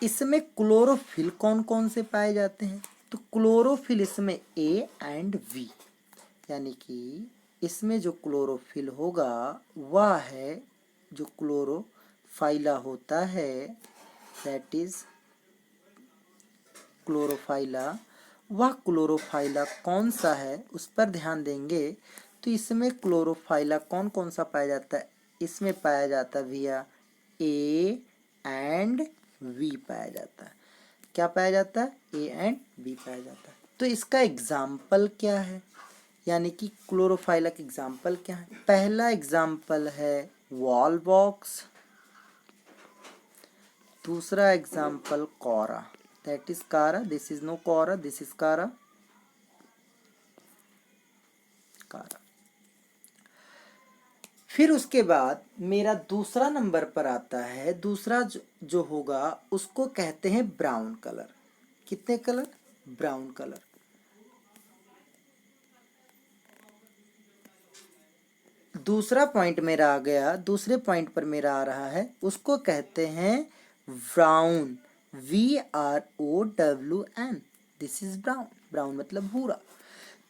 Speaker 1: इसमें क्लोरोफिल कौन कौन से पाए जाते हैं, तो क्लोरोफिल इसमें A and V, यानी कि इसमें जो क्लोरोफिल होगा वह है जो क्लोरोफाइला होता है, दैट इज क्लोरोफाइला। वह क्लोरोफाइला कौन सा है उस पर ध्यान देंगे तो इसमें क्लोरोफाइला कौन कौन सा पाया जाता है, इसमें पाया जाता है भैया A and V पाया जाता है। क्या पाया जाता है, A and V पाया जाता है। तो इसका एग्जाम्पल क्या है, यानी कि क्लोरोफाइला का एग्जाम्पल क्या है, पहला एग्जाम्पल है वॉल बॉक्स, दूसरा एग्जाम्पल कोरा, that is chara, this is no कोरा, दिस इज कारा। फिर उसके बाद मेरा दूसरा नंबर पर आता है, दूसरा जो होगा उसको कहते हैं ब्राउन कलर। कितने कलर, ब्राउन कलर। दूसरा पॉइंट मेरा आ गया, दूसरे पॉइंट पर मेरा आ रहा है, उसको कहते हैं brown, VROWN, this is brown. Brown मतलब भूरा।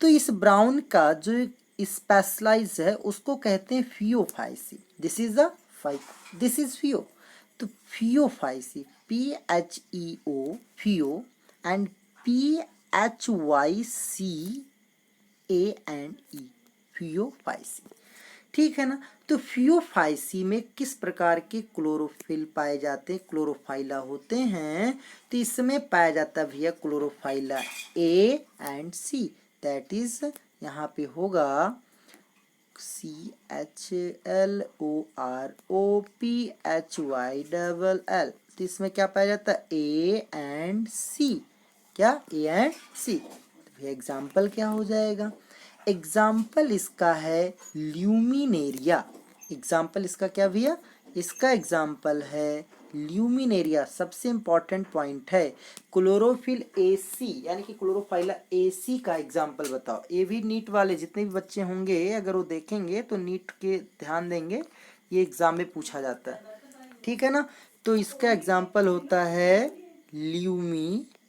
Speaker 1: तो इस ब्राउन का जो स्पेशलाइज है उसको कहते हैं phaeophyceae, this is the this is pheo. तो phaeophyceae, PHEO, pheo, and PHYCANE, phaeophyceae. ठीक है ना। तो फियोफाइसी में किस प्रकार के क्लोरोफिल पाए जाते हैं, क्लोरोफाइला होते हैं। तो इसमें पाया जाता है भैया क्लोरोफाइला A and C, that is यहाँ पे होगा CHLOROPHYLL। तो इसमें क्या पाया जाता है, A and C। क्या, A and C। तो एग्जाम्पल क्या हो जाएगा, एग्जाम्पल इसका है ल्यूमिनेरिया। एग्जाम्पल इसका क्या भैया, इसका एग्जाम्पल है ल्यूमिनेरिया। सबसे इंपॉर्टेंट पॉइंट है क्लोरोफिल AC, यानी कि क्लोरोफाइला AC का एग्जाम्पल बताओ। ये भी नीट वाले जितने भी बच्चे होंगे अगर वो देखेंगे तो नीट के ध्यान देंगे, ये एग्जाम में पूछा जाता है, ठीक है ना। तो इसका एग्जाम्पल होता है ल्यूमिनेरिया।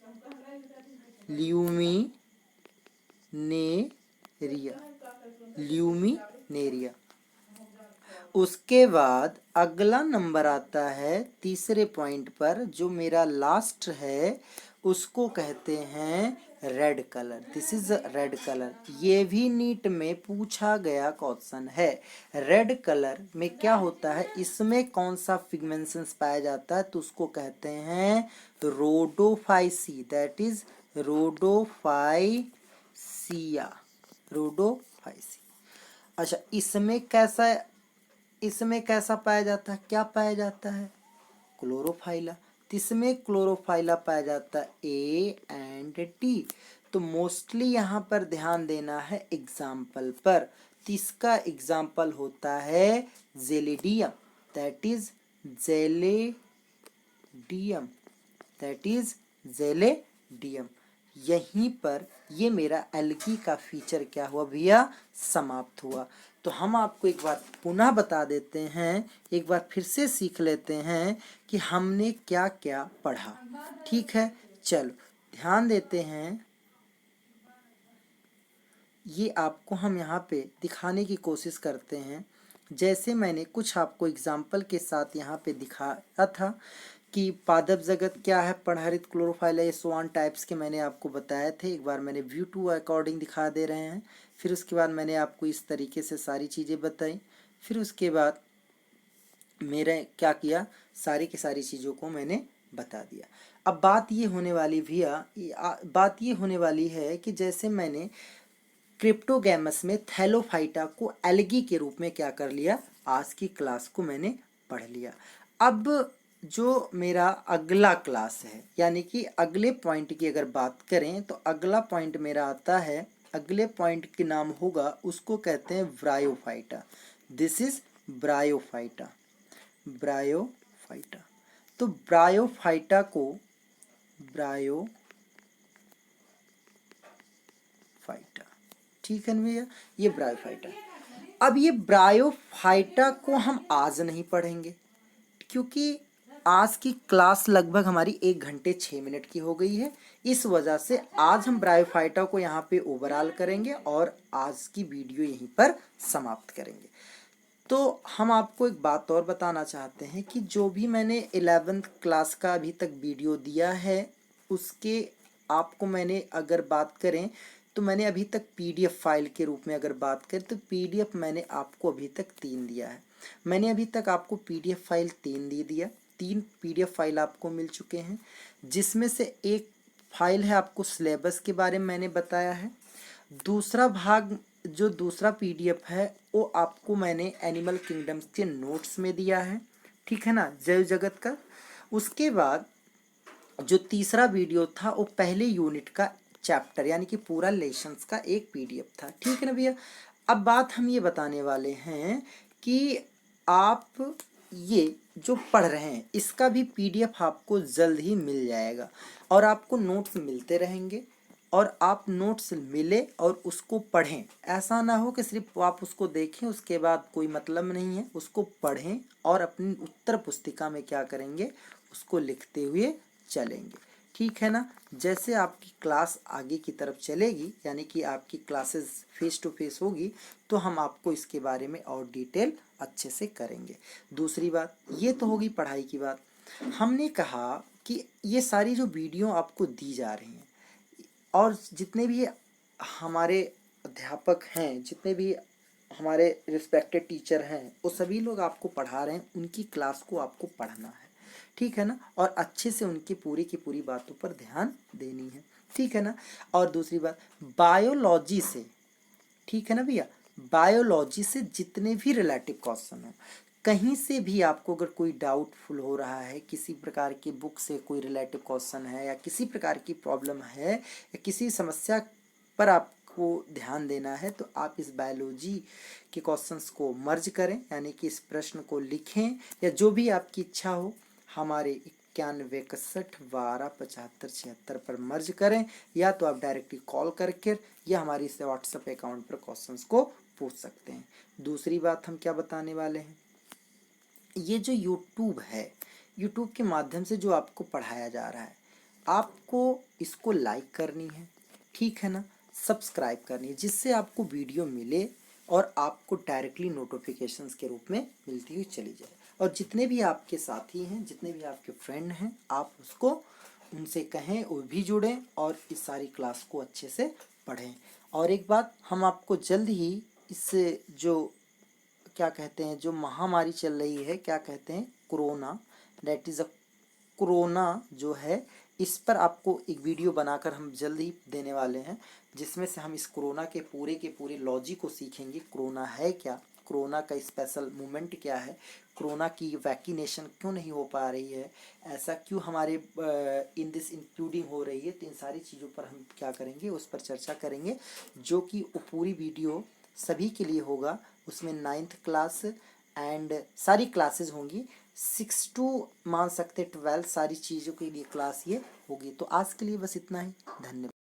Speaker 1: उसके बाद अगला नंबर आता है तीसरे पॉइंट पर, जो मेरा लास्ट है उसको कहते हैं red colour, this is red colour. ये भी नीट में पूछा गया क्वेश्चन है। रेड कलर में क्या होता है, इसमें कौन सा पिगमेंट्स पाया जाता है, तो उसको कहते हैं रोडोफाइसी, दैट इज रोडोफाइसिया, रोडोफाइसी। अच्छा, इसमें कैसा पाया जाता है, क्या पाया जाता है, क्लोरोफाइला। किसमें क्लोरोफाइला पाया जाता है? A and T. तो मोस्टली यहाँ पर ध्यान देना है एग्जाम्पल पर। तो इसका एग्जाम्पल होता है gelidium, that is Gelidium, that is Gelidium. यहीं पर ये मेरा एल्गी का फीचर क्या हुआ भैया? समाप्त हुआ। तो हम आपको एक बार पुनः बता देते हैं, एक बार फिर से सीख लेते हैं कि हमने क्या क्या पढ़ा। ठीक है, चलो ध्यान देते हैं। ये आपको हम यहाँ पे दिखाने की कोशिश करते हैं, जैसे मैंने कुछ आपको एग्जाम्पल के साथ यहाँ पे दिखाया था कि पादप जगत क्या है, पर्णहरित, क्लोरोफाइल, ये स्वान टाइप्स के मैंने आपको बताए थे। एक बार मैंने व्यू टू अकॉर्डिंग दिखा दे रहे हैं, फिर उसके बाद मैंने आपको इस तरीके से सारी चीज़ें बताई। फिर उसके बाद मेरे क्या किया, सारी की सारी चीज़ों को मैंने बता दिया। अब बात ये होने वाली भैया, बात ये होने वाली है कि जैसे मैंने क्रिप्टोगैमस में थैलोफाइटा को एल्गी के रूप में क्या कर लिया, आज की क्लास को मैंने पढ़ लिया। अब जो मेरा अगला क्लास है, यानी कि अगले पॉइंट की अगर बात करें तो अगला पॉइंट मेरा आता है, अगले पॉइंट के नाम होगा, उसको कहते हैं bryophyta. This is bryophyta, bryophyta. तो ब्रायोफाइटा को, ब्रायोफाइटा, ठीक है भैया, ये ब्रायोफाइटा। अब ये ब्रायोफाइटा को हम आज नहीं पढ़ेंगे, क्योंकि आज की क्लास लगभग हमारी 1 घंटे 6 मिनट की हो गई है। इस वजह से आज हम ब्रायोफाइटा को यहाँ पे ओवरऑल करेंगे और आज की वीडियो यहीं पर समाप्त करेंगे। तो हम आपको एक बात और बताना चाहते हैं कि जो भी मैंने 11th क्लास का अभी तक वीडियो दिया है, उसके आपको मैंने अगर बात करें तो मैंने अभी तक पीडीएफ फाइल के रूप में अगर बात करें तो पीडीएफ मैंने आपको अभी तक 3 दिया है। मैंने अभी तक आपको पीडीएफ फाइल 3 दे दिया, 3 पीडीएफ फाइल आपको मिल चुके हैं, जिसमें से एक फाइल है आपको सिलेबस के बारे में मैंने बताया है। दूसरा भाग, जो दूसरा पीडीएफ है, वो आपको मैंने एनिमल किंगडम्स के नोट्स में दिया है, ठीक है ना, जैव जगत का। उसके बाद जो तीसरा वीडियो था वो पहले यूनिट का चैप्टर यानी कि पूरा लेसन्स का एक पीडीएफ था, ठीक है ना भैया। अब बात हम ये बताने वाले हैं कि आप ये जो पढ़ रहे हैं इसका भी पीडीएफ आपको जल्द ही मिल जाएगा और आपको नोट्स मिलते रहेंगे, और आप नोट्स मिले और उसको पढ़ें। ऐसा ना हो कि सिर्फ आप उसको देखें उसके बाद कोई मतलब नहीं है, उसको पढ़ें और अपनी उत्तर पुस्तिका में क्या करेंगे, उसको लिखते हुए चलेंगे, ठीक है ना। जैसे आपकी क्लास आगे की तरफ चलेगी, यानी कि आपकी क्लासेस फेस टू फेस होगी, तो हम आपको इसके बारे में और डिटेल अच्छे से करेंगे। दूसरी बात ये तो होगी पढ़ाई की बात। हमने कहा कि ये सारी जो वीडियो आपको दी जा रही हैं और जितने भी हमारे अध्यापक हैं, जितने भी हमारे रिस्पेक्टेड टीचर हैं, वो सभी लोग आपको पढ़ा रहे हैं, उनकी क्लास को आपको पढ़ना है, ठीक है ना, और अच्छे से उनकी पूरी की पूरी बातों पर ध्यान देनी है, ठीक है ना। और दूसरी बात, बायोलॉजी से, ठीक है ना भैया, बायोलॉजी से जितने भी रिलेटिव क्वेश्चन हो, कहीं से भी आपको अगर कोई डाउटफुल हो रहा है, किसी प्रकार की बुक से कोई रिलेटिव क्वेश्चन है या किसी प्रकार की प्रॉब्लम है या किसी समस्या पर आपको ध्यान देना है, तो आप इस बायोलॉजी के क्वेश्चंस को मर्ज करें, यानी कि इस प्रश्न को लिखें या जो भी आपकी इच्छा हो, हमारे 9161127576 पर मर्ज करें, या तो आप डायरेक्टली कॉल करके या हमारी इस व्हाट्सएप अकाउंट पर क्वेश्चंस को पूछ सकते हैं। दूसरी बात हम क्या बताने वाले हैं, ये जो यूट्यूब है, यूट्यूब के माध्यम से जो आपको पढ़ाया जा रहा है, आपको इसको लाइक करनी है, ठीक है ना, सब्सक्राइब करनी है, जिससे आपको वीडियो मिले और आपको डायरेक्टली नोटिफिकेशंस के रूप में मिलती हुई चली जाए। और जितने भी आपके साथी हैं, जितने भी आपके फ्रेंड हैं, आप उसको उनसे कहें वो भी जुड़ें और इस सारी क्लास को अच्छे से पढ़ें। और एक बात, हम आपको जल्द ही इस जो क्या कहते हैं, जो महामारी चल रही है, क्या कहते हैं, corona, that is a corona जो है, इस पर आपको एक वीडियो बनाकर हम जल्द ही देने वाले हैं, जिसमें से हम इस कोरोना के पूरे लॉजिक को सीखेंगे। कोरोना है क्या, कोरोना का स्पेशल मूवमेंट क्या है, कोरोना की वैक्सीनेशन क्यों नहीं हो पा रही है, ऐसा क्यों हमारे इन दिस इंक्लूडिंग हो रही है। तो इन सारी चीज़ों पर हम क्या करेंगे, उस पर चर्चा करेंगे, जो कि वो पूरी वीडियो सभी के लिए होगा। उसमें 9th क्लास एंड सारी क्लासेस होंगी, 6 to मान सकते 12 सारी चीज़ों के लिए क्लास ये होगी। तो आज के लिए बस इतना ही, धन्यवाद।